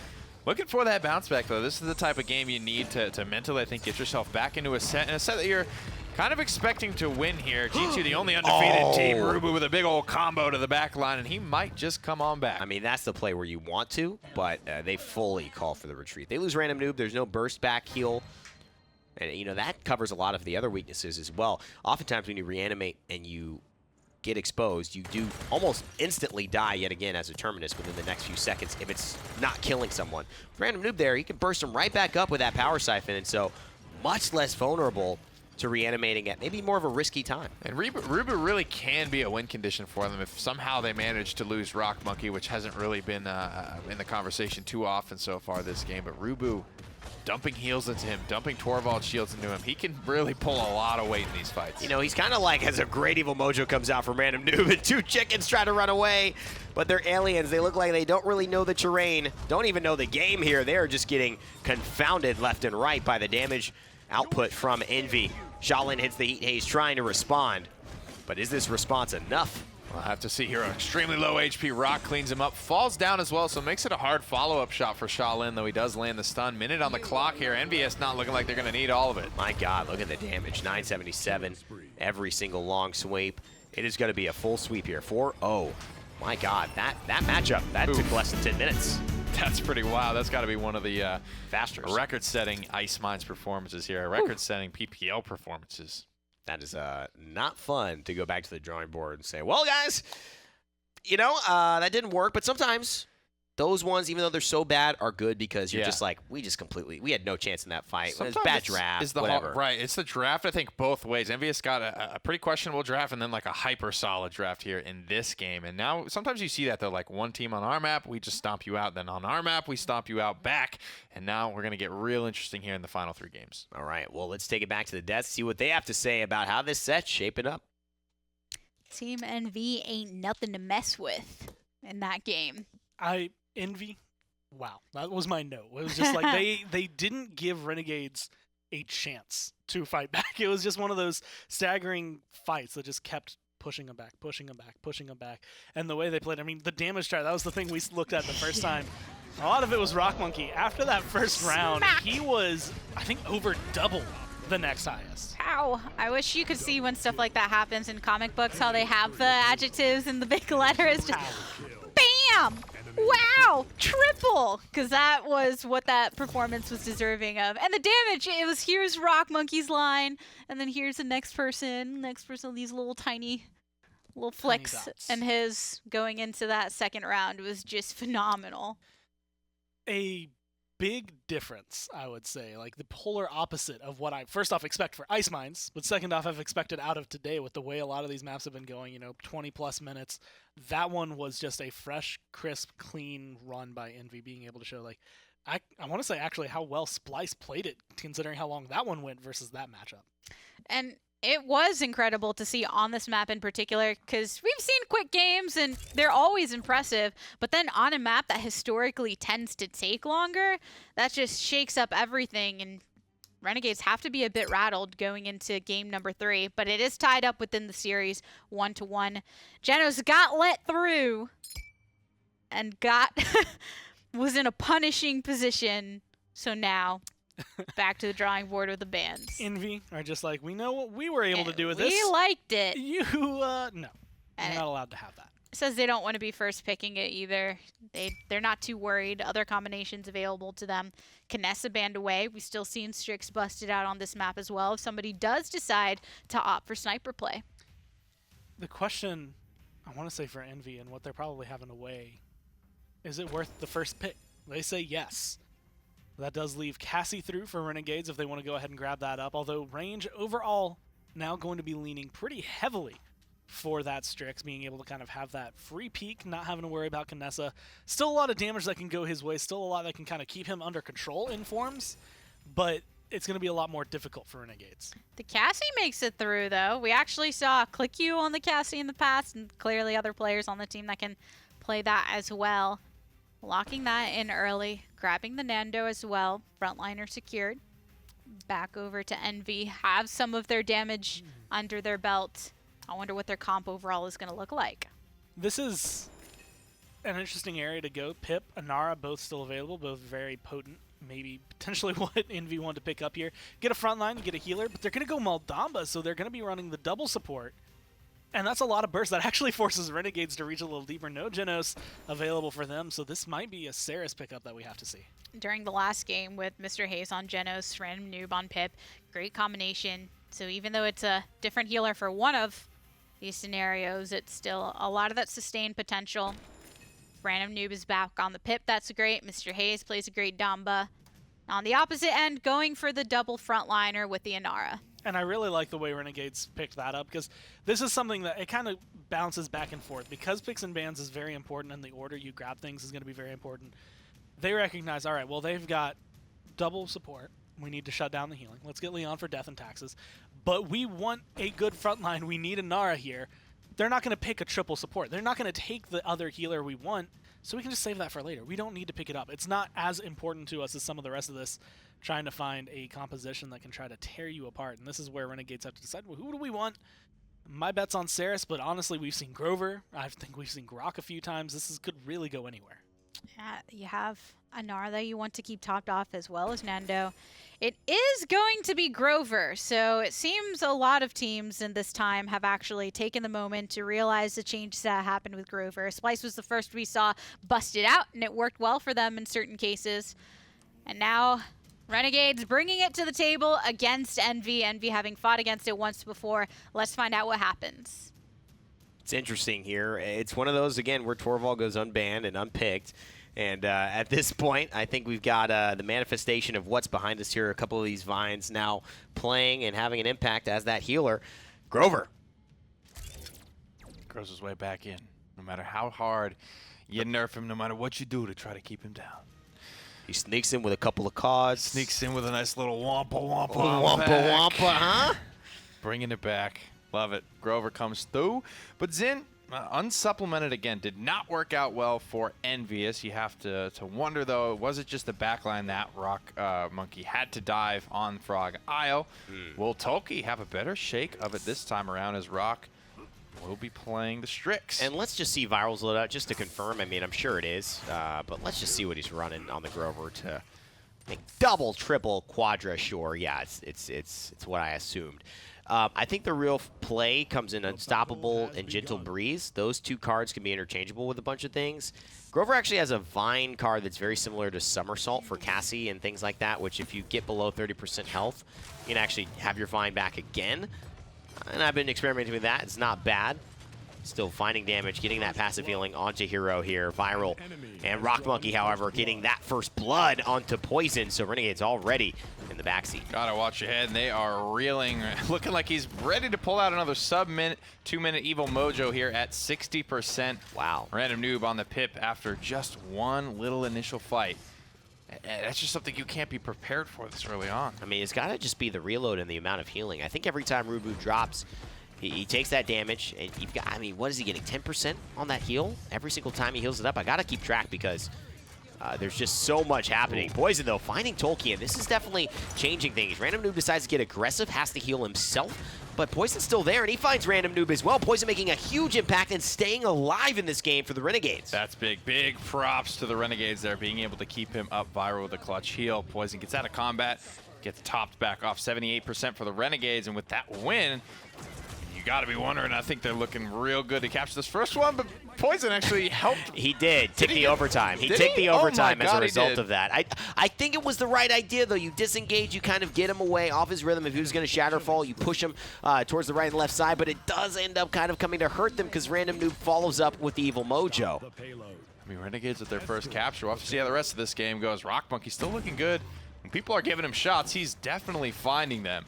Looking for that bounce back, though. This is the type of game you need to mentally, I think, get yourself back into a set, and a set that you're kind of expecting to win here. G2, the only undefeated team. Rubu with a big old combo to the back line, and he might just come on back. I mean, that's the play where you want to, but they fully call for the retreat. They lose Random Noob. There's no burst back heal. And, you know, that covers a lot of the other weaknesses as well. Oftentimes when you reanimate and you get exposed, you do almost instantly die yet again as a Terminus within the next few seconds if it's not killing someone. With Random Noob there, he can burst him right back up with that power siphon, and so much less vulnerable to reanimating at maybe more of a risky time. And Rubu really can be a win condition for them if somehow they manage to lose Rock Monkey, which hasn't really been in the conversation too often so far this game. But Rubu dumping heals into him, dumping Torvald shields into him. He can really pull a lot of weight in these fights. You know, he's kind of like as a great Evil Mojo comes out from Random Noob and 2 chickens try to run away, but they're aliens. They look like they don't really know the terrain, don't even know the game here. They are just getting confounded left and right by the damage output from Envy. Shaolin hits the Heat Haze trying to respond, but is this response enough? We'll have to see here. Extremely low HP. Rock cleans him up. Falls down as well, so makes it a hard follow-up shot for Shaolin, though he does land the stun. Minute on the clock here. NVS not looking like they're going to need all of it. My God, look at the damage. 977 every single long sweep. It is going to be a full sweep here. 4-0. My God, that matchup, that took less than 10 minutes. That's pretty wild. That's got to be one of the faster record-setting Ice Mines performances here. Record-setting PPL performances. That is not fun to go back to the drawing board and say, well, guys, you know, that didn't work. But sometimes those ones, even though they're so bad, are good because you're just like, we had no chance in that fight. It was bad draft, whatever. Right, it's the draft, I think, both ways. Envious got a pretty questionable draft and then like a hyper-solid draft here in this game. And now sometimes you see that, though, like one team on our map, we just stomp you out. Then on our map, we stomp you out back. And now we're going to get real interesting here in the final 3 games. All right, well, let's take it back to the desk, see what they have to say about how this set's shaping up. Team NV ain't nothing to mess with in that game. Envy, wow, that was my note. It was just like they didn't give Renegades a chance to fight back. It was just one of those staggering fights that just kept pushing them back, pushing them back, pushing them back. And the way they played, I mean, the damage chart, that was the thing we looked at the first time. A lot of it was Rock Monkey. After that first round, he was, I think, over double the next highest. Ow. I wish you could see when stuff like that happens in comic books, how they have the adjectives in the big letters. Just BAM! Wow! Triple! Because that was what that performance was deserving of. And the damage, it was here's Rock Monkey's line, and then here's the next person, these little tiny flicks, dots. and his going into that second round was just phenomenal. A big difference, I would say, like the polar opposite of what I first off expect for Ice Mines, but second off I've expected out of today with the way a lot of these maps have been going, 20 plus minutes. That one was just a fresh, crisp, clean run by Envy, being able to show like I want to say actually how well Splice played it, considering how long that one went versus that matchup. And it was incredible to see on this map in particular, because we've seen quick games and they're always impressive, but then on a map that historically tends to take longer, that just shakes up everything, and Renegades have to be a bit rattled going into game number 3, but it is tied up within the series 1-1. Genos got let through and was in a punishing position, so now back to the drawing board with the bands. Envy are just like, we know what we were able to do with this. We liked it. You, no. And You're not allowed to have that. Says they don't want to be first picking it either. They're not too worried. Other combinations available to them. Kinessa banned away. We still seen Strix busted out on this map as well if somebody does decide to opt for sniper play. The question, I want to say for Envy and what they're probably having to weigh, is it worth the first pick? They say yes. That does leave Cassie through for Renegades if they want to go ahead and grab that up, although range overall now going to be leaning pretty heavily for that Strix, being able to kind of have that free peek, not having to worry about Kinessa. Still a lot of damage that can go his way, still a lot that can kind of keep him under control in forms, but it's going to be a lot more difficult for Renegades. The Cassie makes it through, though. We actually saw Click You on the Cassie in the past, and clearly other players on the team that can play that as well. Locking that in early, grabbing the Nando as well. Frontliner secured. Back over to Envy. Have some of their damage under their belt. I wonder what their comp overall is going to look like. This is an interesting area to go. Pip, Anara, both still available, both very potent. Maybe potentially what Envy wanted to pick up here. Get a frontline, you get a healer, but they're going to go Maldamba, so they're going to be running the double support. And that's a lot of burst. That actually forces Renegades to reach a little deeper. No Genos available for them, so this might be a Saris pickup that we have to see. During the last game with Mr. Hayes on Genos, random noob on Pip, great combination. So even though it's a different healer for one of these scenarios, it's still a lot of that sustained potential. Random noob is back on the Pip. That's great. Mr. Hayes plays a great Damba. On the opposite end, going for the double frontliner with the Inara. And I really like the way Renegades picked that up, because this is something that it kind of bounces back and forth. Because picks and bans is very important and the order you grab things is going to be very important, they recognize, all right, well, they've got double support. We need to shut down the healing. Let's get Leon for death and taxes. But we want a good frontline. We need a Nara here. They're not going to pick a triple support. They're not going to take the other healer we want, so we can just save that for later. We don't need to pick it up. It's not as important to us as some of the rest of this trying to find a composition that can try to tear you apart. And this is where Renegades have to decide, well, who do we want? My bet's on Saris, but honestly, we've seen Grover. I think we've seen Grok a few times. Could really go anywhere. You have Anar that you want to keep topped off as well as Nando. It is going to be Grover, so it seems a lot of teams in this time have actually taken the moment to realize the changes that happened with Grover. Splice was the first we saw busted out, and it worked well for them in certain cases. And now Renegades bringing it to the table against Envy. Envy having fought against it once before. Let's find out what happens. It's interesting here. It's one of those, again, where Torvald goes unbanned and unpicked. And at this point, I think we've got the manifestation of what's behind us here. A couple of these Vines now playing and having an impact as that healer. Grover. Grows his way back in. No matter how hard you nerf him, no matter what you do to try to keep him down. He sneaks in with a couple of cards. Sneaks in with a nice little wampa wampa. Wampa wampa, huh? Bringing it back. Love it. Grover comes through. But Zin, unsupplemented again, did not work out well for Envious. You have to wonder, though, was it just the backline that Rock Monkey had to dive on Frog Isle? Will Tolkien have a better shake of it this time around as Rock will be playing the Strix? And let's just see Viral's load out just to confirm. I mean, I'm sure it is, but let's just see what he's running on the Grover to make double, triple, quadra. Sure, yeah, it's what I assumed. I think the real play comes in Unstoppable and Gentle Breeze. Those two cards can be interchangeable with a bunch of things. Grover actually has a Vine card that's very similar to Somersault for Cassie and things like that, which if you get below 30% health, you can actually have your Vine back again. And I've been experimenting with that. It's not bad. Still finding damage, getting that passive healing onto Hero here. Viral and Rock Monkey, however, getting that first blood onto Poison. So Renegade's already in the backseat. Gotta watch ahead. They are reeling. Looking like he's ready to pull out another sub-minute, 2-minute Evil Mojo here at 60%. Wow. Random Noob on the pip after just one little initial fight. That's just something you can't be prepared for this early on. I mean, it's got to just be the reload and the amount of healing. I think every time Rubu drops, he takes that damage, and you've got, I mean, what is he getting, 10% on that heal? Every single time he heals it up, I got to keep track because there's just so much happening. Poison, though, finding Tolkien. This is definitely changing things. Random Noob decides to get aggressive, has to heal himself, but Poison's still there, and he finds Random Noob as well. Poison making a huge impact and staying alive in this game for the Renegades. That's big. Big props to the Renegades there, being able to keep him up Viral with a clutch heal. Poison gets out of combat, gets topped back off 78% for the Renegades, and with that win, you got to be wondering, I think they're looking real good to capture this first one, but Poison actually helped. He did. Took the overtime. He took the overtime as a result of that. I think it was the right idea, though. You disengage, you kind of get him away off his rhythm. If he was going to Shatterfall, you push him towards the right and left side, but it does end up kind of coming to hurt them because Random Noob follows up with the Evil Mojo. I mean, Renegades with their first capture. We'll have to see how the rest of this game goes. Rock Monkey still looking good. When people are giving him shots, he's definitely finding them.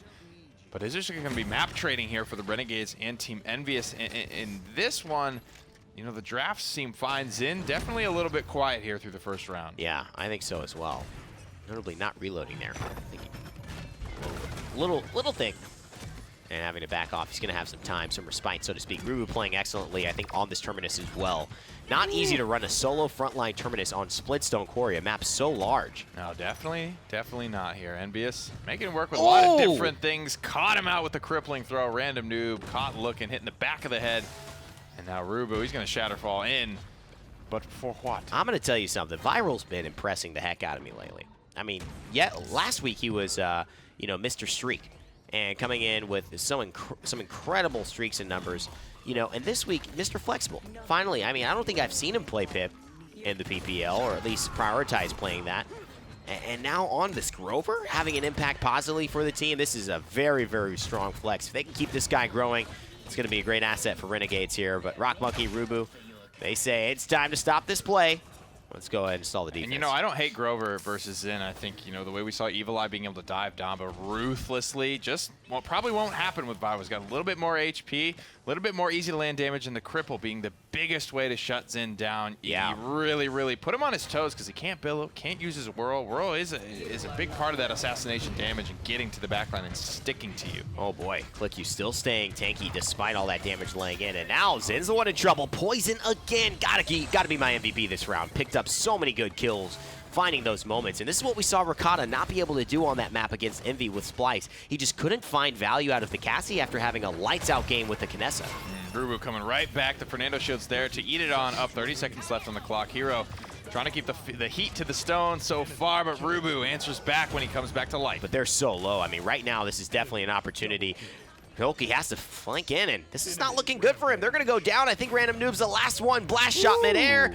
But is there going to be map trading here for the Renegades and Team Envious? In this one, you know, the drafts seem fine. Zin definitely a little bit quiet here through the first round. Yeah, I think so as well. Notably not reloading there. Little thing. And having to back off. He's going to have some time, some respite, so to speak. Rubu playing excellently, I think, on this Terminus as well. Not easy to run a solo frontline Terminus on Splitstone Quarry, a map so large. No, definitely not here. Envious making it work with a lot of different things. Caught him out with the crippling throw. Random Noob caught looking, hitting the back of the head. And now Rubu, he's going to Shatterfall in. But for what? I'm going to tell you something. Viral's been impressing the heck out of me lately. I mean, yeah, last week he was, you know, Mr. Streak. And coming in with some incredible streaks and numbers, you know, and this week, Mr. Flexible. Finally, I mean, I don't think I've seen him play Pip in the PPL, or at least prioritize playing that. And now on this Grover, having an impact positively for the team. This is a very, very strong flex. If they can keep this guy growing, it's going to be a great asset for Renegades here. But Rock Monkey, Rubu, they say it's time to stop this play. Let's go ahead and install the defense. And, you know, I don't hate Grover versus Zin. I think, you know, the way we saw Evil Eye being able to dive Damba ruthlessly just, well, probably won't happen with Viral. He's got a little bit more HP, a little bit more easy to land damage, and the cripple being the biggest way to shut Zin down. Yeah. You really, really put him on his toes because he can't build, can't use his whirl. Whirl is a big part of that assassination damage and getting to the backline and sticking to you. Oh, boy. Click you still staying tanky despite all that damage laying in. And now Zin's the one in trouble. Poison again. Gotta be my MVP this round. Picked up so many good kills finding those moments. And this is what we saw Rakata not be able to do on that map against Envy with Splice. He just couldn't find value out of the Cassie after having a lights-out game with the Kinessa. Rubu coming right back. The Fernando shield's there to eat it on. Up 30 seconds left on the clock. Hero trying to keep the heat to the stone so far, but Rubu answers back when he comes back to life. But they're so low. I mean, right now, this is definitely an opportunity. Pilkey has to flank in, and this is not looking good for him. They're going to go down. I think Random Noob's the last one. Blast shot midair.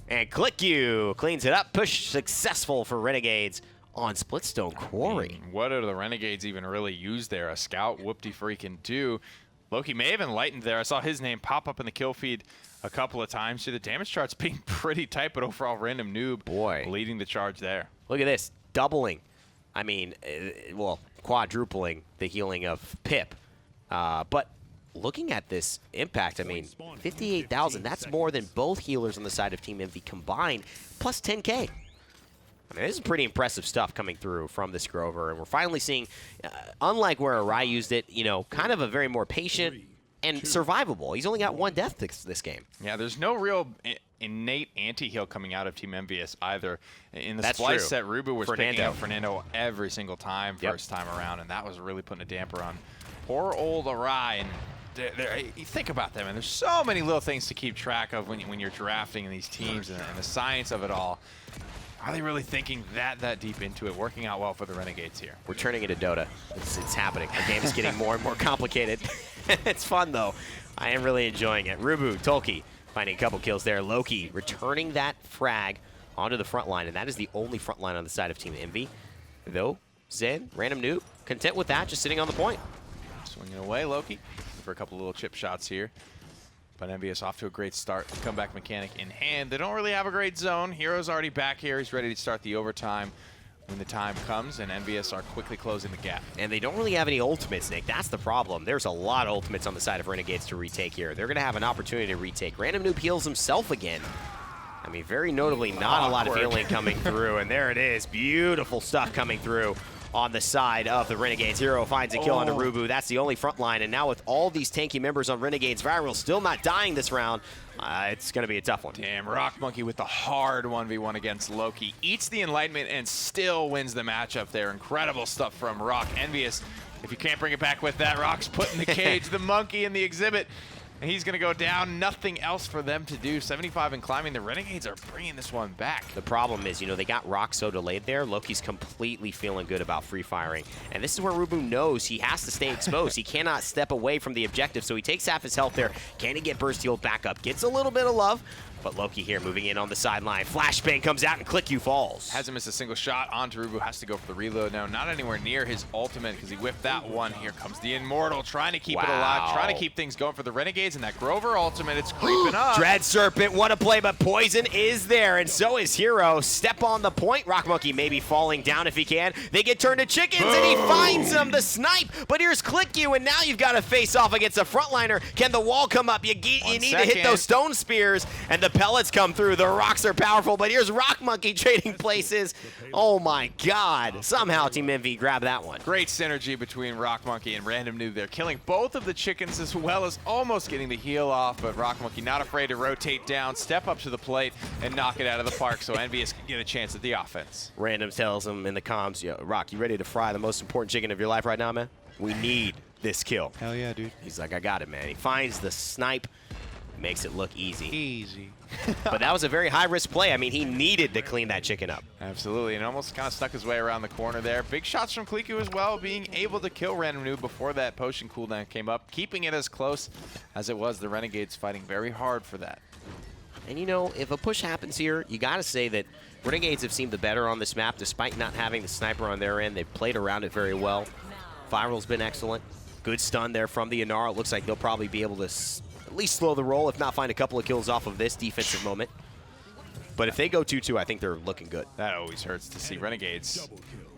And ClickU cleans it up. Push successful for Renegades on Splitstone Quarry. What do the Renegades even really use there? A scout whoop-de freaking do. Loki may have enlightened there. I saw his name pop up in the kill feed a couple of times. See, the damage chart's being pretty tight, but overall Random Noob leading the charge there. Look at this. Doubling. I mean, well, quadrupling the healing of Pip. But looking at this impact, I mean, 58,000, that's more than both healers on the side of Team Envy combined, plus 10K. I mean, this is pretty impressive stuff coming through from this Grover, and we're finally seeing, unlike where Arai used it, you know, kind of a very more patient and survivable. He's only got one death this game. Yeah, there's no real innate anti-heal coming out of Team Envious either. In the That's splice true. set, Rubu was picking Fernando. up Fernando every single time, first time around, and that was really putting a damper on poor old Arai. And you think about them, and there's so many little things to keep track of when you're drafting these teams and the science of it all. Are they really thinking that deep into it? Working out well for the Renegades here. We're turning into Dota. It's happening. The game is getting more and more complicated. It's fun, though. I am really enjoying it. Rubu, Tolki finding a couple kills there. Loki returning that frag onto the front line, and that is the only front line on the side of Team Envy. Though, Zen, Random Noob, content with that, just sitting on the point. Swinging away, Loki, for a couple little chip shots here. But Envious off to a great start. Comeback mechanic in hand. They don't really have a great zone. Hero's already back here. He's ready to start the overtime when the time comes, and Envious are quickly closing the gap. And they don't really have any ultimates, Nick. That's the problem. There's a lot of ultimates on the side of Renegades to retake here. They're going to have an opportunity to retake. Random Noob heals himself again. I mean, very notably, not a lot of healing coming through, and there it is. Beautiful stuff coming through on the side of the Renegades. Hero finds a kill onto Rubu. That's the only front line, and now with all these tanky members on Renegades, Viral still not dying this round. It's going to be a tough one. Damn, Rock Monkey with the hard 1v1 against Loki. Eats the Enlightenment and still wins the matchup there. Incredible stuff from Rock. Envious, if you can't bring it back with that, Rock's put in the cage, the monkey in the exhibit. And he's going to go down. Nothing else for them to do. 75 and climbing. The Renegades are bringing this one back. The problem is, you know, they got Rock so delayed there. Loki's completely feeling good about free firing. And this is where Rubu knows he has to stay exposed. He cannot step away from the objective, so he takes half his health there. Can he get burst healed back up? Gets a little bit of love. But Loki here moving in on the sideline. Flashbang comes out and ClickU falls. Hasn't missed a single shot onto Rubu. Has to go for the reload now. Not anywhere near his ultimate because he whiffed that one. Here comes the Immortal trying to keep it alive. Trying to keep things going for the Renegades. And that Grover ultimate, it's creeping up. Dread Serpent, what a play, but Poison is there. And so is Hero. Step on the point. Rock Monkey maybe falling down if he can. They get turned to chickens and he finds them. The snipe. But here's ClickU, and now you've got to face off against a frontliner. Can the wall come up? You need to hit those stone spears. And the pellets come through. The rocks are powerful, but here's Rock Monkey trading places. Oh my God. Somehow Team Envy grabbed that one. Great synergy between Rock Monkey and Random Noob there, killing both of the chickens as well as almost getting the heal off, but Rock Monkey not afraid to rotate down, step up to the plate, and knock it out of the park so Envious can get a chance at the offense. Random tells him in the comms, yo, Rock, you ready to fry the most important chicken of your life right now, man? We need this kill. Hell yeah, dude. He's like, I got it, man. He finds the snipe, makes it look easy. Easy. But that was a very high-risk play. I mean, he needed to clean that chicken up. Absolutely, and almost kind of stuck his way around the corner there. Big shots from ClickU as well, being able to kill Random Noob before that potion cooldown came up, keeping it as close as it was. The Renegades fighting very hard for that. And you know, if a push happens here, you got to say that Renegades have seemed the better on this map, despite not having the sniper on their end. They've played around it very well. Viral's been excellent. Good stun there from the Inara. It looks like they'll probably be able to at least slow the roll, if not find a couple of kills off of this defensive moment. But if they go 2-2, I think they're looking good. That always hurts to see. Renegades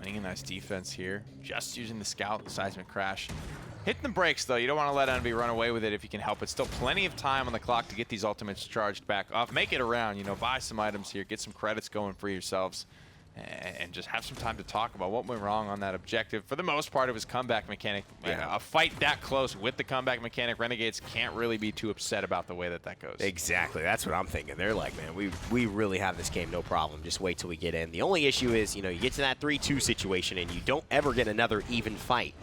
winning a nice defense here. Just using the scout, the seismic crash. Hitting the brakes, though. You don't want to let Envy run away with it if you can help it. Still plenty of time on the clock to get these ultimates charged back off. Make it around, you know, buy some items here. Get some credits going for yourselves. and just have some time to talk about what went wrong on that objective. For the most part, it was comeback mechanic. A fight that close with the comeback mechanic, Renegades can't really be too upset about the way that goes. Exactly. That's what I'm thinking. They're like, man, we really have this game, no problem. Just wait till we get in. The only issue is, you get to that 3-2 situation and you don't ever get another even fight.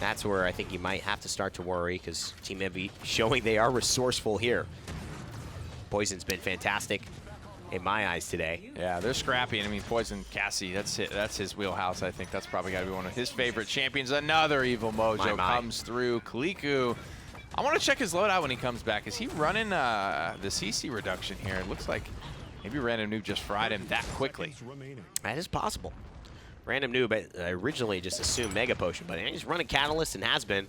That's where I think you might have to start to worry, because Team Envy showing they are resourceful here. Poison's been fantastic in my eyes today. Yeah, they're scrappy. And I mean, Poison, Cassie, that's his wheelhouse. I think that's probably got to be one of his favorite champions. Another Evil Mojo comes through. Kaliku, I want to check his loadout when he comes back. Is he running the CC reduction here? It looks like maybe Random Noob just fried him that quickly. That is possible. Random Noob, I originally just assumed Mega Potion, but he's running Catalyst and has been.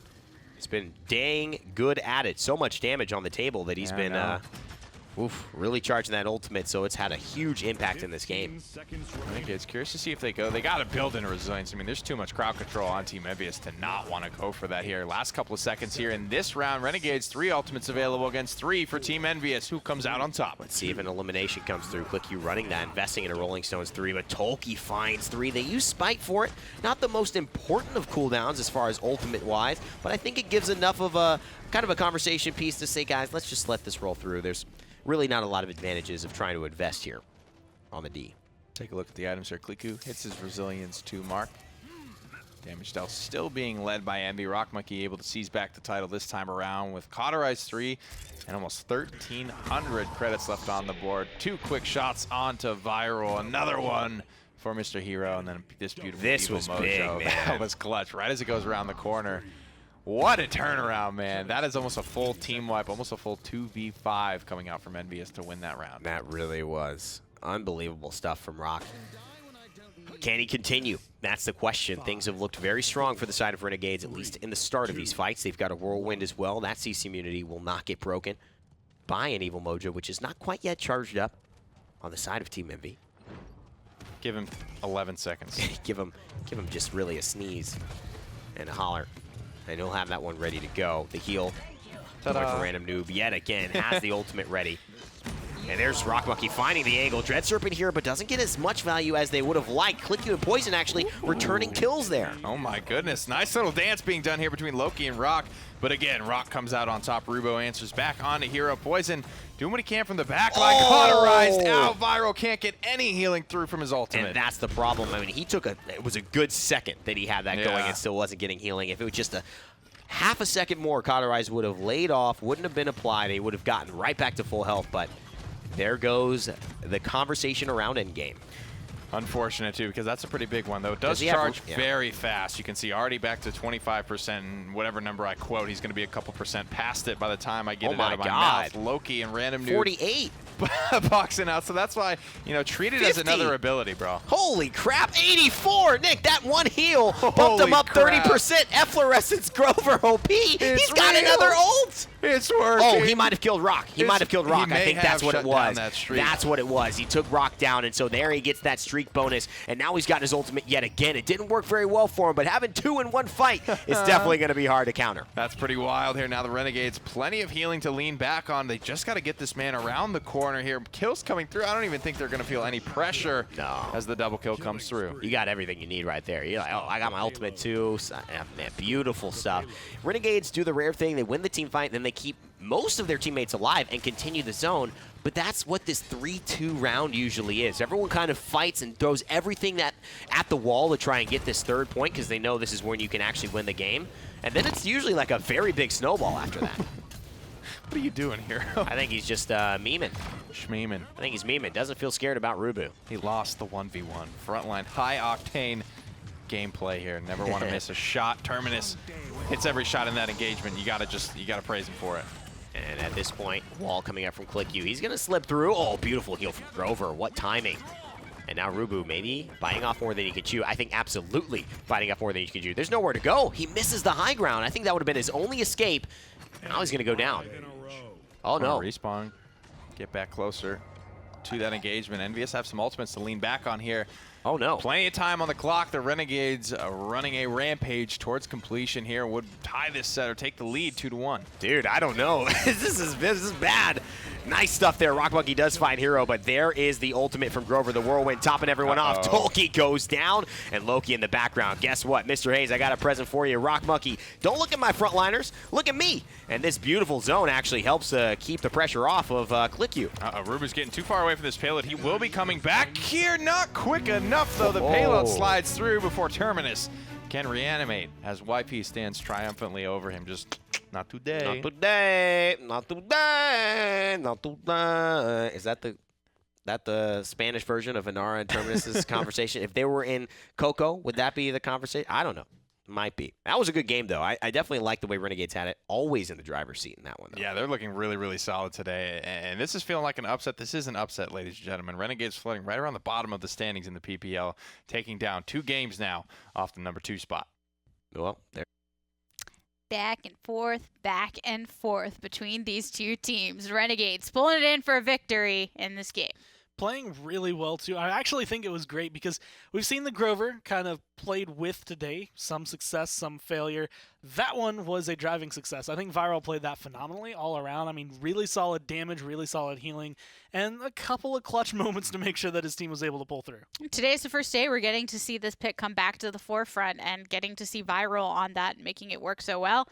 He's been dang good at it. So much damage on the table that he's been really charging that ultimate, so it's had a huge impact in this game. I think it's curious to see if they go. They got to build in resilience. I mean, there's too much crowd control on Team Envious to not want to go for that here. Last couple of seconds here in this round. Renegades, 3 ultimates available against 3 for Team Envious. Who comes out on top? Let's see if an elimination comes through. ClickU running that, investing in a Rolling Stones 3, but Tolkien finds 3. They use Spike for it. Not the most important of cooldowns as far as ultimate-wise, but I think it gives enough of a kind of a conversation piece to say, guys, let's just let this roll through. There's really not a lot of advantages of trying to invest here on the D. Take a look at the items here. Kliku hits his resilience 2 mark. Damage dealt still being led by Envy. Rock Monkey able to seize back the title this time around with Cauterize 3 and almost 1,300 credits left on the board. 2 quick shots onto Viral. Another one for Mr. Hero, and then this beautiful This was Mojo. big, man. That was clutch right as it goes around the corner. What a turnaround, man. That is almost a full team wipe, almost a full 2v5 coming out from Envious to win that round. That really was unbelievable stuff from Rock. Can he continue? That's the question. Things have looked very strong for the side of Renegades, at least in the start of these fights. They've got a Whirlwind as well. That CC immunity will not get broken by an Evil Mojo, which is not quite yet charged up on the side of Team Envy. Give him 11 seconds. give him just really a sneeze and a holler. And he'll have that one ready to go. The heal going for Random Noob yet again, has the ultimate ready. And there's Rock Monkey finding the angle. Dread Serpent here, but doesn't get as much value as they would have liked. ClickU and Poison actually returning kills there. Oh my goodness. Nice little dance being done here between Loki and Rock. But again, Rock comes out on top. Rubo answers back on to Hero. Poison doing what he can from the back line. Cauterized out. Viral can't get any healing through from his ultimate. And that's the problem. I mean, it was a good second that he had that going and still wasn't getting healing. If it was just a half a second more, Cauterize would have laid off, wouldn't have been applied. He would have gotten right back to full health, but there goes the conversation around endgame. Unfortunate, too, because that's a pretty big one, though. It does charge very fast. You can see already back to 25%, and whatever number I quote, he's going to be a couple percent past it by the time I get it out of my mouth. Loki and Random Noob 48. boxing out, so that's why, treat it 50. as another ability, bro. Holy crap, 84! Nick, that one heal bumped him up 30%. Efflorescence Grover OP. He's got another ult! It's working. Oh, he might have killed Rock. He might have killed Rock. I think that's what it was. That's what it was. He took Rock down, and so there he gets that streak bonus, and now he's got his ultimate yet again. It didn't work very well for him, but having 2 in one fight is definitely going to be hard to counter. That's pretty wild here. Now the Renegades, plenty of healing to lean back on. They just got to get this man around the corner here. Kills coming through. I don't even think they're going to feel any pressure as the double kill comes through. You got everything you need right there. You're like, oh, I got my ultimate too. Man, beautiful stuff. Renegades do the rare thing. They win the team fight, and then they keep most of their teammates alive and continue the zone. But that's what this 3-2 round usually is. Everyone kind of fights and throws everything that at the wall to try and get this 3rd point, because they know this is when you can actually win the game. And then it's usually like a very big snowball after that. What are you doing here? I think he's just memeing. Schmeeming. I think he's memeing. Doesn't feel scared about Rubu. He lost the 1v1. Frontline, high-octane gameplay here. Never want to miss a shot. Terminus hits every shot in that engagement. You gotta praise him for it. And at this point, wall coming up from ClickU. He's going to slip through. Oh, beautiful heal from Grover. What timing. And now Rubu maybe biting off more than he can chew. I think absolutely biting off more than he can chew. There's nowhere to go. He misses the high ground. I think that would have been his only escape. Now he's going to go down. Oh, no. Respawn. Get back closer to that engagement. Envious have some ultimates to lean back on here. Oh, no. Plenty of time on the clock. The Renegades running a rampage towards completion here. Would tie this set or take the lead 2-1. Dude, I don't know. This is bad. Nice stuff there. Rock Monkey does find Hero, but there is the ultimate from Grover, the Whirlwind, topping everyone off. Tolkien goes down, and Loki in the background. Guess what? Mr. Hayes, I got a present for you. Rock Monkey, don't look at my frontliners. Look at me. And this beautiful zone actually helps keep the pressure off of ClickU. Ruben's getting too far away from this payload. He will be coming back here. Not quick enough, though. The payload slides through before Terminus can reanimate as YP stands triumphantly over him. Just not today. Not today. Not today. Not today. Is that the Spanish version of Inara and Terminus's conversation? If they were in Coco, would that be the conversation? I don't know. Might be. That was a good game, though. I definitely like the way Renegades had it. Always in the driver's seat in that one, though. Yeah, they're looking really, really solid today. And this is feeling like an upset. This is an upset, ladies and gentlemen. Renegades floating right around the bottom of the standings in the PPL, taking down 2 games now off the number 2 spot. Well, there. Back and forth between these two teams. Renegades pulling it in for a victory in this game. Playing really well, too. I actually think it was great because we've seen the Grover kind of played with today. Some success, some failure. That one was a driving success. I think Viral played that phenomenally all around. I mean, really solid damage, really solid healing, and a couple of clutch moments to make sure that his team was able to pull through. Today's the first day we're getting to see this pick come back to the forefront and getting to see Viral on that and making it work so well.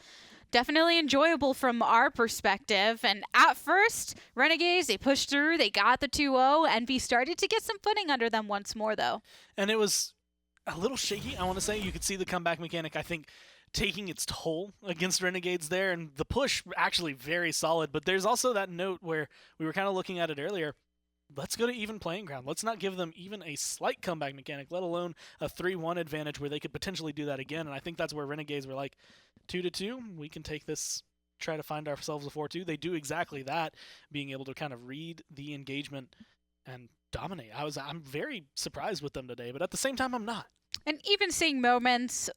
Definitely enjoyable from our perspective. And at first, Renegades, they pushed through. They got the 2-0. Envy started to get some footing under them once more, though. And it was a little shaky, I want to say. You could see the comeback mechanic, I think, taking its toll against Renegades there. And the push actually very solid. But there's also that note where we were kind of looking at it earlier. Let's go to even playing ground. Let's not give them even a slight comeback mechanic, let alone a 3-1 advantage where they could potentially do that again. And I think that's where Renegades were like, 2-2, we can take this, try to find ourselves a 4-2. They do exactly that, being able to kind of read the engagement and dominate. I'm very surprised with them today, but at the same time, I'm not. And even seeing moments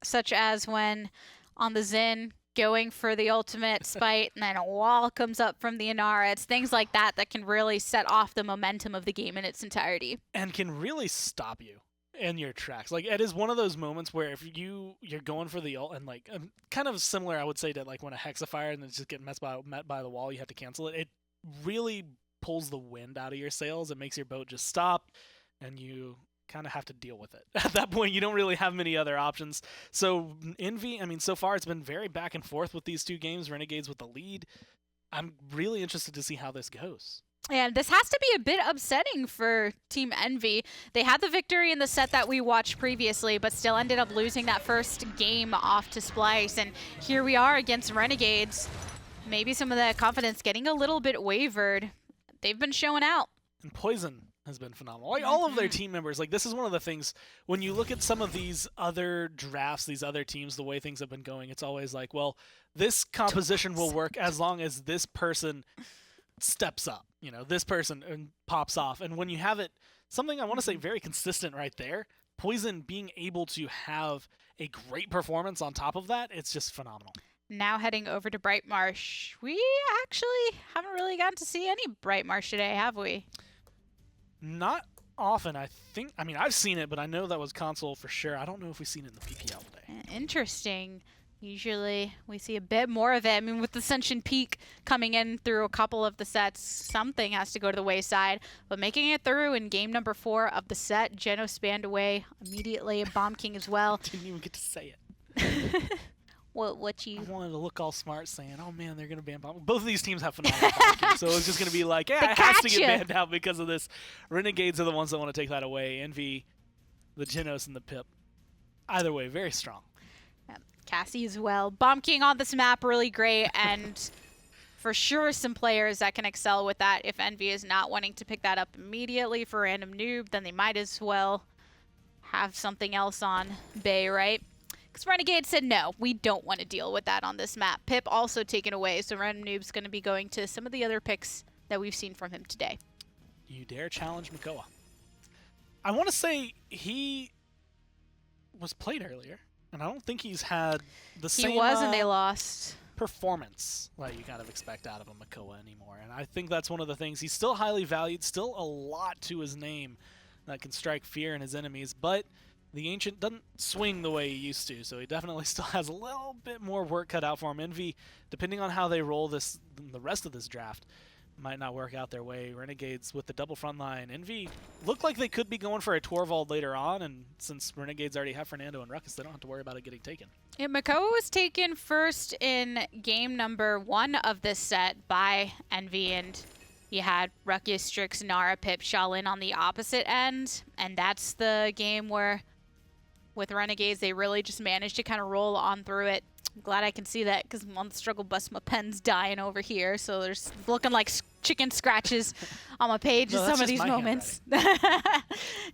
such as when on the Zin, going for the ultimate spite, and then a wall comes up from the Inara. It's things like that that can really set off the momentum of the game in its entirety. And can really stop you in your tracks. Like, it is one of those moments where if you're going for the ult, and like, kind of similar, I would say, to like when a Hexafire and it's just getting met by the wall, you have to cancel it. It really pulls the wind out of your sails. It makes your boat just stop, and you kind of have to deal with it. At that point, you don't really have many other options. So Envy, I mean, so far it's been very back and forth with these 2 games. Renegades with the lead. I'm really interested to see how this goes. And this has to be a bit upsetting for Team Envy. They had the victory in the set that we watched previously, but still ended up losing that first game off to Splice. And here we are against Renegades. Maybe some of that confidence getting a little bit wavered. They've been showing out. And Poison has been phenomenal. Like, all of their team members, like, this is one of the things, when you look at some of these other drafts, these other teams, the way things have been going, it's always like, well, this composition will work as long as this person steps up. You know, this person pops off. And when you have it, something I want to say very consistent right there, Poison being able to have a great performance on top of that, it's just phenomenal. Now heading over to Bright Marsh. We actually haven't really gotten to see any Bright Marsh today, have we? Not often, I think. I mean, I've seen it, but I know that was console for sure. I don't know if we've seen it in the PPL today. Interesting. Usually we see a bit more of it. I mean, with Ascension Peak coming in through a couple of the sets, something has to go to the wayside. But making it through in game number 4 of the set, Geno spanned away immediately, Bomb King as well. Didn't even get to say it. What you... I wanted to look all smart saying, oh man, they're going to ban Bomb. Both of these teams have phenomenal Bomb King, so it's just going to be like, yeah, it has to get banned out because of this. Renegades are the ones that want to take that away. Envy, the Genos, and the Pip. Either way, very strong. Cassie as well. Bomb King on this map, really great, and for sure some players that can excel with that. If Envy is not wanting to pick that up immediately for random noob, then they might as well have something else on Bay, right? Because Renegade said, no, we don't want to deal with that on this map. Pip also taken away, so random noob's going to be going to some of the other picks that we've seen from him today. You dare challenge Makoa. I want to say he was played earlier. And I don't think he's had the same He was, and they lost. Performance that you kind of expect out of a Makoa anymore. And I think that's one of the things. He's still highly valued, still a lot to his name that can strike fear in his enemies, but the Ancient doesn't swing the way he used to, so he definitely still has a little bit more work cut out for him. Envy, depending on how they roll this, the rest of this draft, might not work out their way. Renegades with the double front line. Envy looked like they could be going for a Torvald later on, and since Renegades already have Fernando and Ruckus, they don't have to worry about it getting taken. Yeah, Makoa was taken first in game number 1 of this set by Envy, and you had Ruckus, Strix, Nara, Pip, Shaolin on the opposite end, and that's the game where, with Renegades, they really just managed to kind of roll on through it. I'm glad I can see that because I'm on the struggle bus. My pen's dying over here, so there's looking like chicken scratches on my page in some of these moments.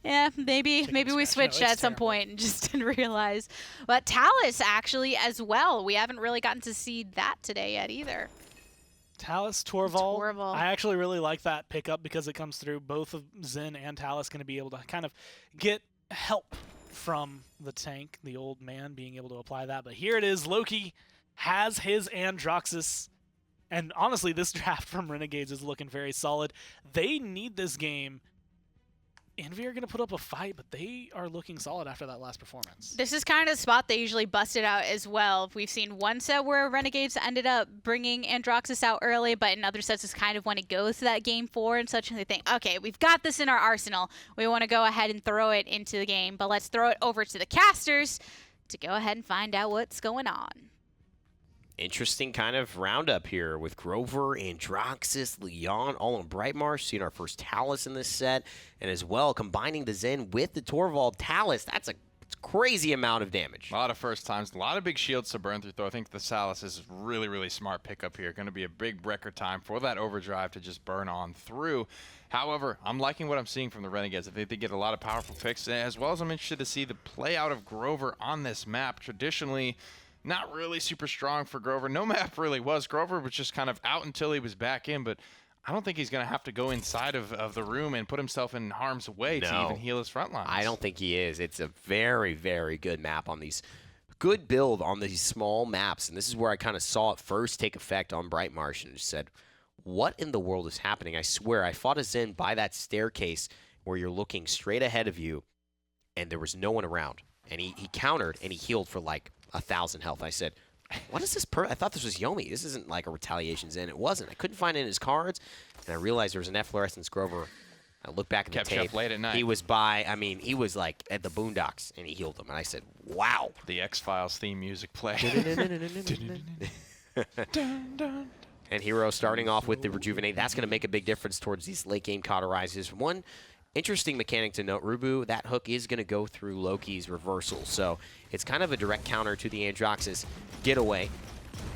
Yeah, maybe we switched at some point and just didn't realize. But Talus actually as well. We haven't really gotten to see that today yet either. Talus, Torvald. I actually really like that pickup because it comes through. Both of Zen and Talus going to be able to kind of get help from the tank, the old man being able to apply that. But here it is. Loki has his Androxus. And honestly, this draft from Renegades is looking very solid. They need this game. Envy are going to put up a fight, but they are looking solid after that last performance. This is kind of the spot they usually busted out as well. We've seen one set where Renegades ended up bringing Androxus out early, but in other sets it's kind of when it goes to that game 4 and such, and they think, okay, we've got this in our arsenal. We want to go ahead and throw it into the game, but let's throw it over to the casters to go ahead and find out what's going on. Interesting kind of roundup here with Grover, Androxus, Leon, all on Brightmarsh. Seeing our first Talus in this set. And as well, combining the Zen with the Torvald Talus. That's a crazy amount of damage. A lot of first times, a lot of big shields to burn through, though. I think the Talus is really, really smart pickup here. Going to be a big record time for that overdrive to just burn on through. However, I'm liking what I'm seeing from the Renegades. I think they get a lot of powerful picks, as well as I'm interested to see the play out of Grover on this map. Traditionally, not really super strong for Grover. No map really was. Grover was just kind of out until he was back in, but I don't think he's going to have to go inside of the room and put himself in harm's way to even heal his front lines. I don't think he is. It's a very, very good map on these. Good build on these small maps, and this is where I kind of saw it first take effect on Brightmarsh and just said, what in the world is happening? I swear, I fought a Zen by that staircase where you're looking straight ahead of you, and there was no one around. And he countered, and he healed for like 1,000 health. I said, what is this? I thought this was Yomi. This isn't like a retaliation Zen. It wasn't. I couldn't find it in his cards, and I realized there was an Efflorescence Grover. I looked back at the tape. Kept late at night. He was he was like at the boondocks, and he healed him. And I said, wow. The X-Files theme music play. And Hero starting off with the Rejuvenate. That's going to make a big difference towards these late game cauterizes. One interesting mechanic to note, Rubu, that hook is going to go through Loki's reversal. So it's kind of a direct counter to the Androxus getaway.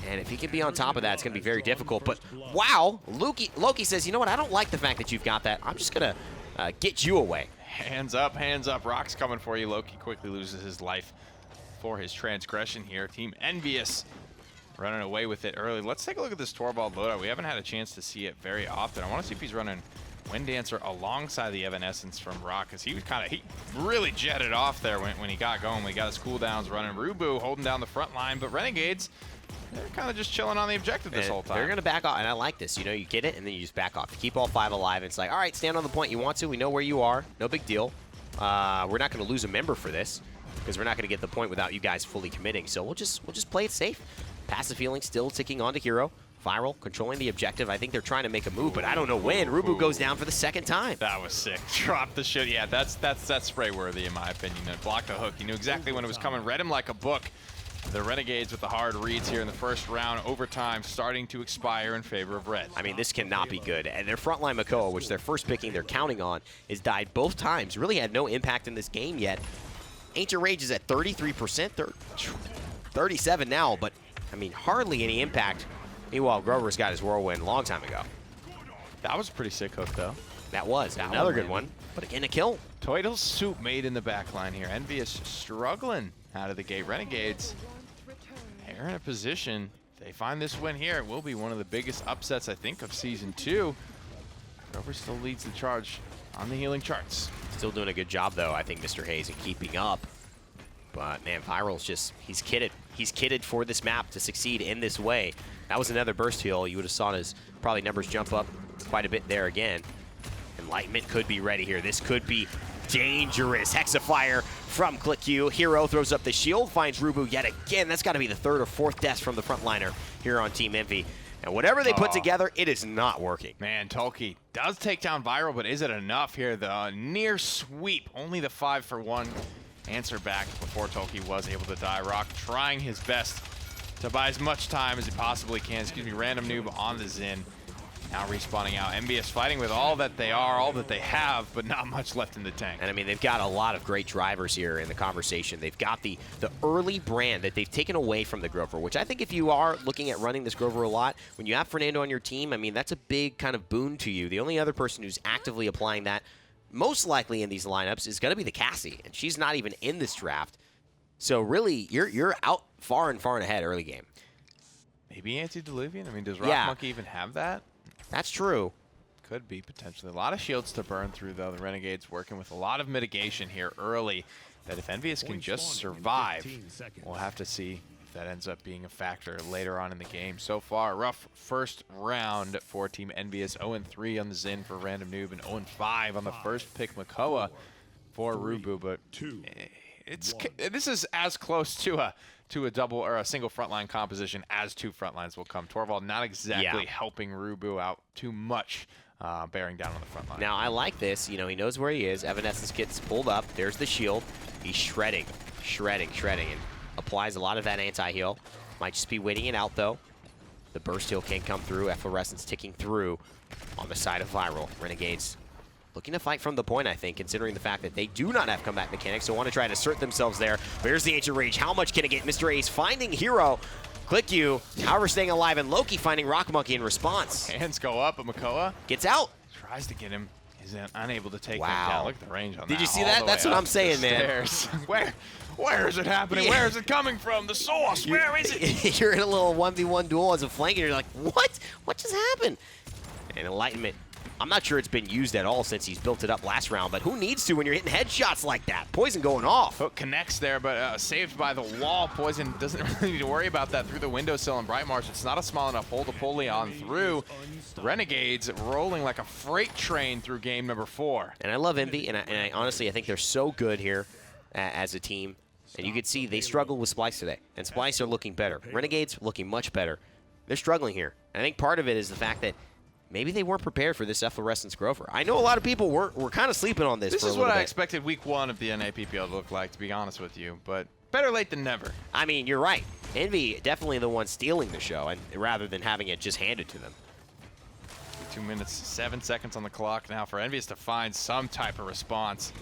And if he can be on top of that, it's going to be very difficult. But wow, Loki says, you know what, I don't like the fact that you've got that. I'm just going to get you away. Hands up, hands up. Rock's coming for you. Loki quickly loses his life for his transgression here. Team Envious running away with it early. Let's take a look at this Torvald loadout. We haven't had a chance to see it very often. I want to see if he's running Wind Dancer alongside the Evanescence from Rock, because he really jetted off there when he got going. We got his cooldowns running. Rubu holding down the front line, but Renegades, they're kind of just chilling on the objective this whole time. They're going to back off, and I like this. You know, you get it, and then you just back off. You keep all 5 alive, and it's like, all right, stand on the point you want to. We know where you are. No big deal. We're not going to lose a member for this, because we're not going to get the point without you guys fully committing. So we'll just play it safe. Passive healing still ticking on to Hero. Viral, controlling the objective. I think they're trying to make a move, but I don't know when. Rubu goes down for the second time. That was sick. Drop the shit. Yeah, that's spray worthy in my opinion. And blocked the hook. He knew exactly when it was coming. Read him like a book. The Renegades with the hard reads here in the first round. Overtime starting to expire in favor of Red. I mean, this cannot be good. And their frontline Makoa, which they're first picking, they're counting on, is died both times. Really had no impact in this game yet. Ancient Rage is at 33%. They're 37 now, but I mean, hardly any impact. Meanwhile, Grover's got his Whirlwind a long time ago. That was a pretty sick hook, though. That was. Another good one. But again, a kill. Toidle's soup made in the back line here. Envious struggling out of the gate. Renegades, they're in a position. If they find this win here, it will be one of the biggest upsets, I think, of Season 2. Grover still leads the charge on the healing charts. Still doing a good job, though, I think, Mr. Hayes, in keeping up. But, man, Viral's just, he's kitted. He's kitted for this map to succeed in this way. That was another burst heal. You would have saw his probably numbers jump up quite a bit there again. Enlightenment could be ready here. This could be dangerous. Hexafire from ClickQ. Hero throws up the shield, finds Rubu yet again. That's got to be the 3rd or 4th death from the frontliner here on Team Envy. And whatever they put together, it is not working. Man, Tolkien does take down Viral, but is it enough here? The near sweep, only the 5-for-1 answer back before Tolkien was able to die. Rock trying his best to buy as much time as he possibly can. Random Noob on the Zin. Now respawning out. MBS fighting with all that they are, all that they have, but not much left in the tank. And I mean, they've got a lot of great drivers here in the conversation. They've got the early brand that they've taken away from the Grover, which I think if you are looking at running this Grover a lot, when you have Fernando on your team, I mean, that's a big kind of boon to you. The only other person who's actively applying that, most likely in these lineups, is going to be the Cassie, and she's not even in this draft. So really, you're out far and ahead early game. Maybe Antediluvian? I mean, does Rock Monkey even have that? That's true. Could be, potentially. A lot of shields to burn through, though. The Renegades working with a lot of mitigation here early. That if Envious can just survive, we'll have to see if that ends up being a factor later on in the game. So far, rough first round for Team Envious. 0-3 on the Zin for Random Noob, and 0-5 on the first pick Makoa for Rubu. But this is as close to a double or a single frontline composition as two frontlines will come. Torvald not exactly helping Rubu out too much, bearing down on the front line. Now, I like this. You know, he knows where he is. Evanescence gets pulled up. There's the shield. He's shredding, and applies a lot of that anti-heal. Might just be waiting it out, though. The burst heal can come through. Efflorescence ticking through on the side of Viral. Renegades looking to fight from the point, I think, considering the fact that they do not have comeback mechanics, so want to try to assert themselves there. But here's the Ancient Rage. How much can it get? Mr. Ace finding Hero. Click you, however, staying alive, and Loki finding Rock Monkey in response. Hands go up, but Makoa gets out. Tries to get him. He's unable to take him down. Look at the range on that. Did you see that? That's what I'm saying, man. Where is it happening? Yeah. Where is it coming from? The source. Where is it? You're in a little 1v1 duel as a flank, and you're like, what? What just happened? And Enlightenment, I'm not sure it's been used at all since he's built it up last round, but who needs to when you're hitting headshots like that? Poison going off. Hook connects there, but saved by the wall. Poison doesn't really need to worry about that through the windowsill, and Brightmarsh, it's not a small enough hole to pull Leon through. Renegades rolling like a freight train through game number 4. And I love Envy, and I honestly, I think they're so good here as a team. And you can see they struggled with Splice today, and Splice are looking better. Renegades looking much better. They're struggling here. And I think part of it is the fact that maybe they weren't prepared for this Efflorescence Grover. I know a lot of people were kind of sleeping on this for a little bit. This is what I expected week 1 of the NAPPL to look like, to be honest with you. But better late than never. I mean, you're right. Envy definitely the one stealing the show, and rather than having it just handed to them. 2 minutes, 7 seconds on the clock now for Envious to find some type of response.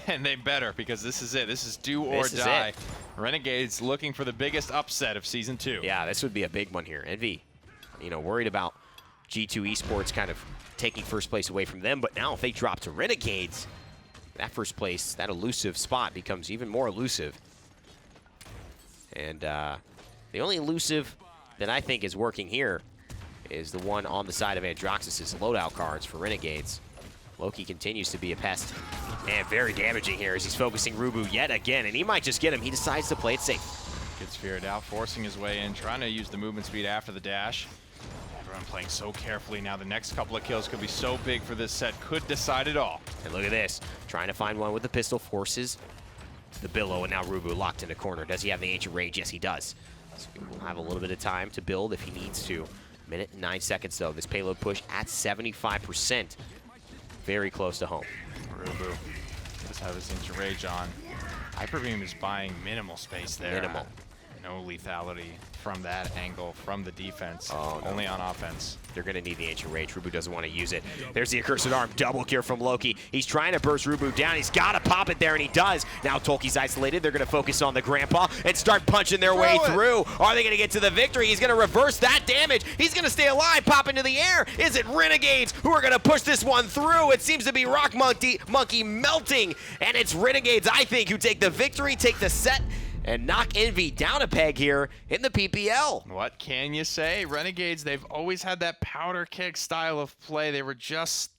And they better, because this is it. This is do or die. Renegades looking for the biggest upset of Season 2. Yeah, this would be a big one here. Envy, worried about G2 Esports kind of taking first place away from them, but now if they drop to Renegades, that first place, that elusive spot becomes even more elusive. And the only elusive that I think is working here is the one on the side of Androxys' loadout cards for Renegades. Loki continues to be a pest, and very damaging here as he's focusing Rubu yet again, and he might just get him. He decides to play it safe. Gets feared out, forcing his way in, trying to use the movement speed after the dash. Everyone playing so carefully now. The next couple of kills could be so big for this set, could decide it all. And look at this, trying to find one with the pistol, forces the Billow, and now Rubu locked in a corner. Does he have the Ancient Rage? Yes, he does. So he'll have a little bit of time to build if he needs to. Minute and 9 seconds, though. This payload push at 75%. Very close to home. Rubu does have his Ancient Rage on. Hyperbeam is buying minimal space there. Minimal. No lethality from that angle, from the defense. Oh, no. Only on offense. They're going to need the Ancient Rage. Rubu doesn't want to use it. There's the Accursed Arm. Double kill from Loki. He's trying to burst Rubu down. He's got to pop it there, and he does. Now Tolki's isolated. They're going to focus on the Grandpa and start punching their way through. Are they going to get to the victory? He's going to reverse that damage. He's going to stay alive, pop into the air. Is it Renegades who are going to push this one through? It seems to be Rock Monkey melting, and it's Renegades, I think, who take the victory, take the set, and knock Envy down a peg here in the PPL. What can you say? Renegades, they've always had that powder keg style of play. They were just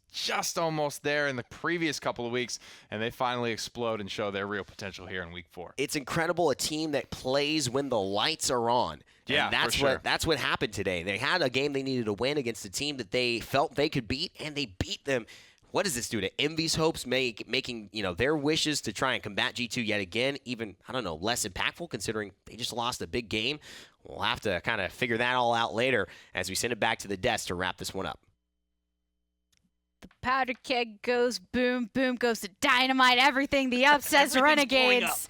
almost there in the previous couple of weeks, and they finally explode and show their real potential here in week 4. It's incredible, a team that plays when the lights are on. Yeah, and that's for sure. that's what happened today. They had a game they needed to win against a team that they felt they could beat, and they beat them what does this do to Envy's hopes, making their wishes to try and combat G2 yet again even, I don't know, less impactful considering they just lost a big game? We'll have to kind of figure that all out later as we send it back to the desk to wrap this one up. The powder keg goes boom, boom goes to dynamite, everything. The up says Renegades.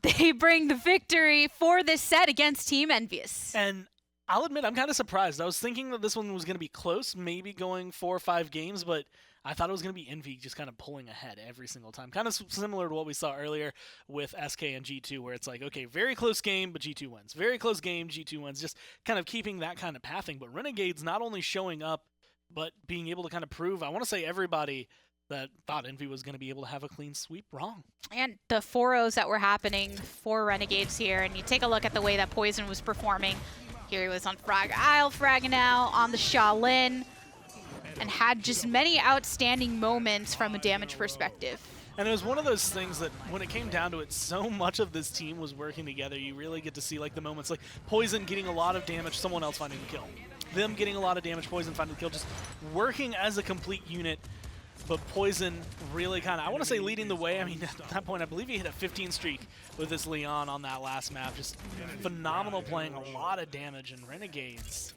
They bring the victory for this set against Team Envious. And I'll admit, I'm kind of surprised. I was thinking that this one was going to be close, maybe going 4 or 5 games, but I thought it was going to be Envy just kind of pulling ahead every single time. Kind of similar to what we saw earlier with SK and G2, where it's like, okay, very close game, but G2 wins. Very close game, G2 wins. Just kind of keeping that kind of pathing. But Renegades not only showing up, but being able to kind of prove, I want to say everybody that thought Envy was going to be able to have a clean sweep wrong. And the 4-0s that were happening for Renegades here, and you take a look at the way that Poison was performing. Here he was on Frag Isle, fragging out on the Shaolin, and had just many outstanding moments from a damage perspective. And it was one of those things that when it came down to it, so much of this team was working together. You really get to see like the moments like Poison getting a lot of damage, someone else finding the kill. Them getting a lot of damage, Poison finding the kill, just working as a complete unit. But Poison really kind of, I want to say leading the way. I mean, at that point, I believe he hit a 15 streak with this Leon on that last map. Just phenomenal, playing a lot of damage, and Renegades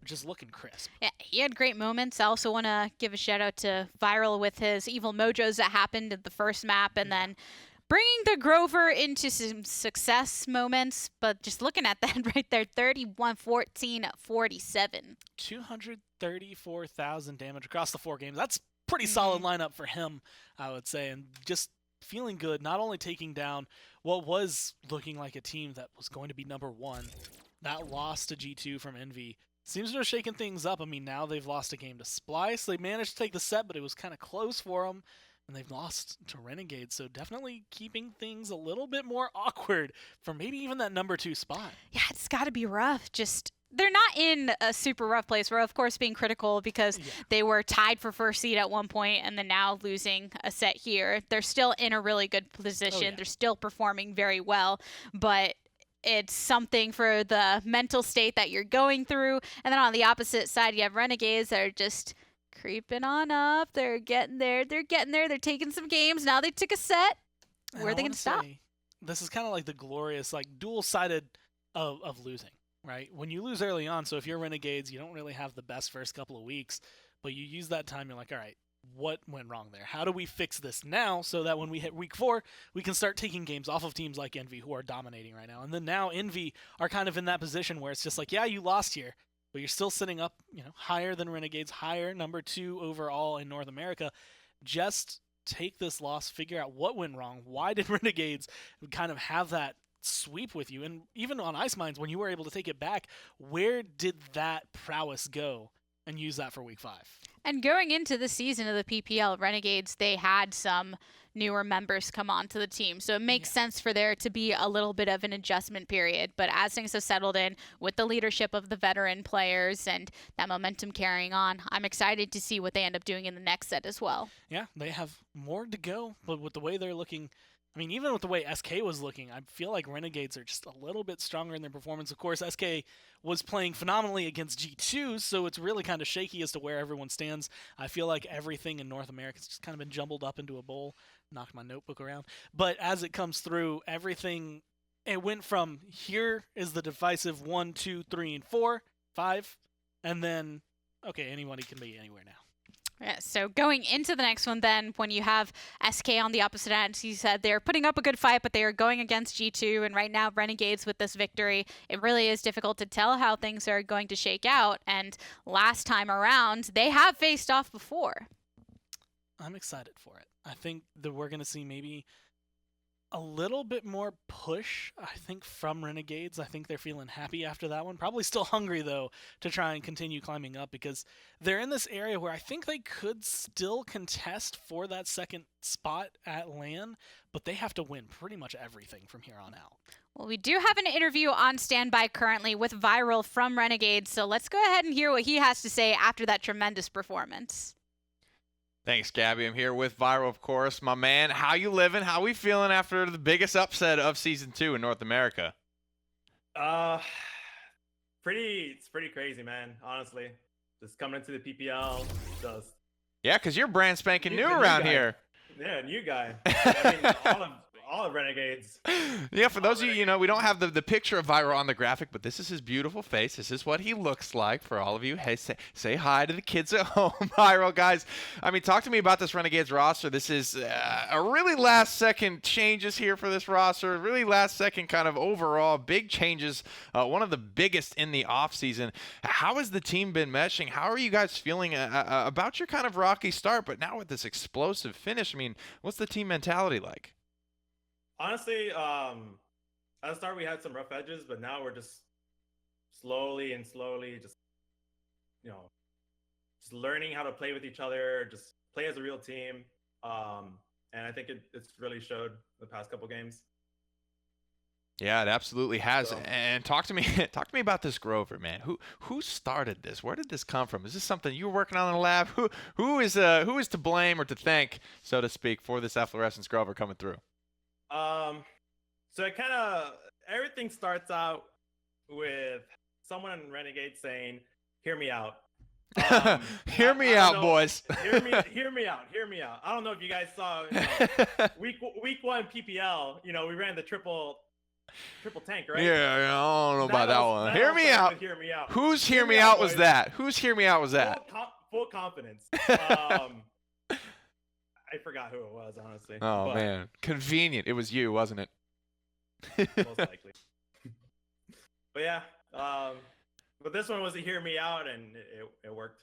just looking crisp. Yeah, he had great moments. I also want to give a shout out to Viral with his evil mojos that happened at the first map, and then bringing the Grover into some success moments. But just looking at that right there, 31, 14, 47. 234,000 damage across the 4 games. That's pretty solid lineup for him, I would say, and just feeling good, not only taking down what was looking like a team that was going to be #1. That loss to G2 from Envy seems to have shaken things up. I mean, now they've lost a game to Splice. They managed to take the set, but it was kind of close for them, and they've lost to Renegades, so definitely keeping things a little bit more awkward for maybe even that #2 spot. Yeah, it's got to be rough. Just they're not in a super rough place. We're, of course, being critical because they were tied for first seed at one point and then now losing a set here. They're still in a really good position. They're still performing very well, but it's something for the mental state that you're going through. And then on the opposite side, you have Renegades that are just creeping on up. They're getting there. They're getting there. They're taking some games. Now they took a set. Where are they going to stop? This is kind of like the glorious, like, dual-sided of losing. Right? When you lose early on, so if you're Renegades, you don't really have the best first couple of weeks, but you use that time, you're like, all right, what went wrong there? How do we fix this now so that when we hit week 4, we can start taking games off of teams like Envy who are dominating right now? And then now Envy are kind of in that position where it's just like, yeah, you lost here, but you're still sitting up, higher than Renegades, higher, #2 overall in North America. Just take this loss, figure out what went wrong. Why did Renegades kind of have that sweep with you? And even on Ice Mines, when you were able to take it back, where did that prowess go? And use that for week 5. And going into the season of the PPL, Renegades, they had some newer members come onto the team. So it makes sense for there to be a little bit of an adjustment period. But as things have settled in with the leadership of the veteran players and that momentum carrying on, I'm excited to see what they end up doing in the next set as well. Yeah, they have more to go, but with the way they're looking, I mean, even with the way SK was looking, I feel like Renegades are just a little bit stronger in their performance. Of course, SK was playing phenomenally against G2, so it's really kind of shaky as to where everyone stands. I feel like everything in North America has just kind of been jumbled up into a bowl. Knocked my notebook around. But as it comes through, everything, it went from here is the divisive 1, 2, 3, and 4, 5, and then, okay, anybody can be anywhere now. Yeah, so going into the next one then, when you have SK on the opposite end, he said they're putting up a good fight, but they are going against G2, and right now Renegades with this victory, it really is difficult to tell how things are going to shake out, and last time around, they have faced off before. I'm excited for it. I think that we're going to see maybe a little bit more push, I think, from Renegades. I think they're feeling happy after that one. Probably still hungry, though, to try and continue climbing up because they're in this area where I think they could still contest for that second spot at LAN, but they have to win pretty much everything from here on out. Well, we do have an interview on standby currently with Viral from Renegades, so let's go ahead and hear what he has to say after that tremendous performance. Thanks, Gabby. I'm here with Viral, of course. My man, how you living? How we feeling after the biggest upset of Season 2 in North America? It's pretty crazy, man, honestly. Just coming into the PPL, just Yeah, because you're brand spanking new The new around guy. here. Yeah, new guy. I mean, all of Renegades. Yeah, for those of you, we don't have the picture of Viral on the graphic, but this is his beautiful face. This is what he looks like for all of you. Hey, say hi to the kids at home, Viral, guys. I mean, talk to me about this Renegades roster. This is a really last-second changes here for this roster, really last-second kind of overall big changes, one of the biggest in the offseason. How has the team been meshing? How are you guys feeling about your kind of rocky start, but now with this explosive finish? I mean, what's the team mentality like? Honestly, at the start we had some rough edges, but now we're just slowly just just learning how to play with each other, just play as a real team. And I think it's really showed the past couple games. Yeah, it absolutely has. So. And talk to me about this Grover, man. Who started this? Where did this come from? Is this something you were working on in the lab? Who is to blame or to thank, so to speak, for this efflorescence Grover coming through? So it kind of everything starts out with someone in Renegade saying, "Hear me out." Hear me out, boys. Hear me out. Hear me out. I don't know if you guys saw week 1 PPL. We ran the triple tank, right? Yeah, I don't know about that one. Hear me out. Hear me out. Whose hear me out was that? Whose hear me out was that? Full confidence. I forgot who it was, honestly. Oh, man. Convenient. It was you, wasn't it? Most likely. But yeah, but this one was a hear me out, and it worked.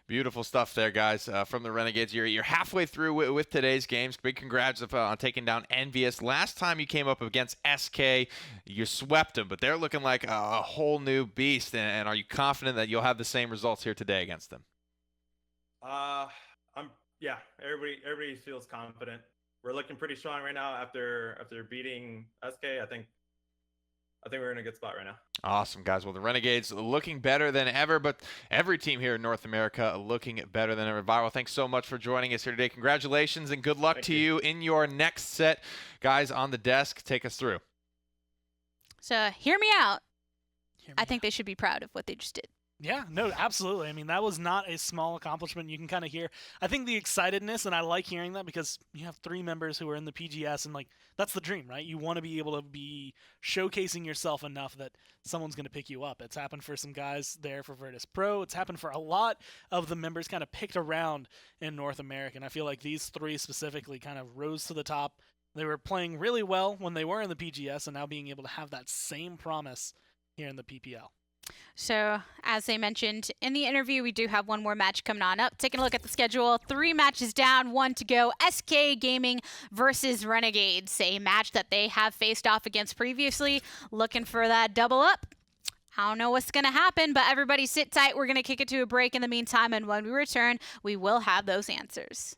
Beautiful stuff there, guys, from the Renegades. You're halfway through with today's games. Big congrats on taking down Envious. Last time you came up against SK, you swept them, but they're looking like a whole new beast. And are you confident that you'll have the same results here today against them? Yeah, everybody feels confident. We're looking pretty strong right now after beating SK. I think we're in a good spot right now. Awesome, guys. Well, the Renegades looking better than ever, but every team here in North America looking better than ever. Viral, thanks so much for joining us here today. Congratulations and good luck to you in your next set. Guys on the desk, take us through. So, hear me out. I think they should be proud of what they just did. Yeah, no, absolutely. I mean, that was not a small accomplishment. You can kind of hear, I think, the excitedness, and I like hearing that because you have 3 members who are in the PGS, and, that's the dream, right? You want to be able to be showcasing yourself enough that someone's going to pick you up. It's happened for some guys there for Virtus Pro. It's happened for a lot of the members kind of picked around in North America, and I feel like these 3 specifically kind of rose to the top. They were playing really well when they were in the PGS, and now being able to have that same promise here in the PPL. So, as they mentioned in the interview, we do have one more match coming on up. Taking a look at the schedule, 3 matches down, 1 to go. SK Gaming versus Renegades, a match that they have faced off against previously. Looking for that double up. I don't know what's going to happen, but everybody sit tight. We're going to kick it to a break in the meantime, and when we return, we will have those answers.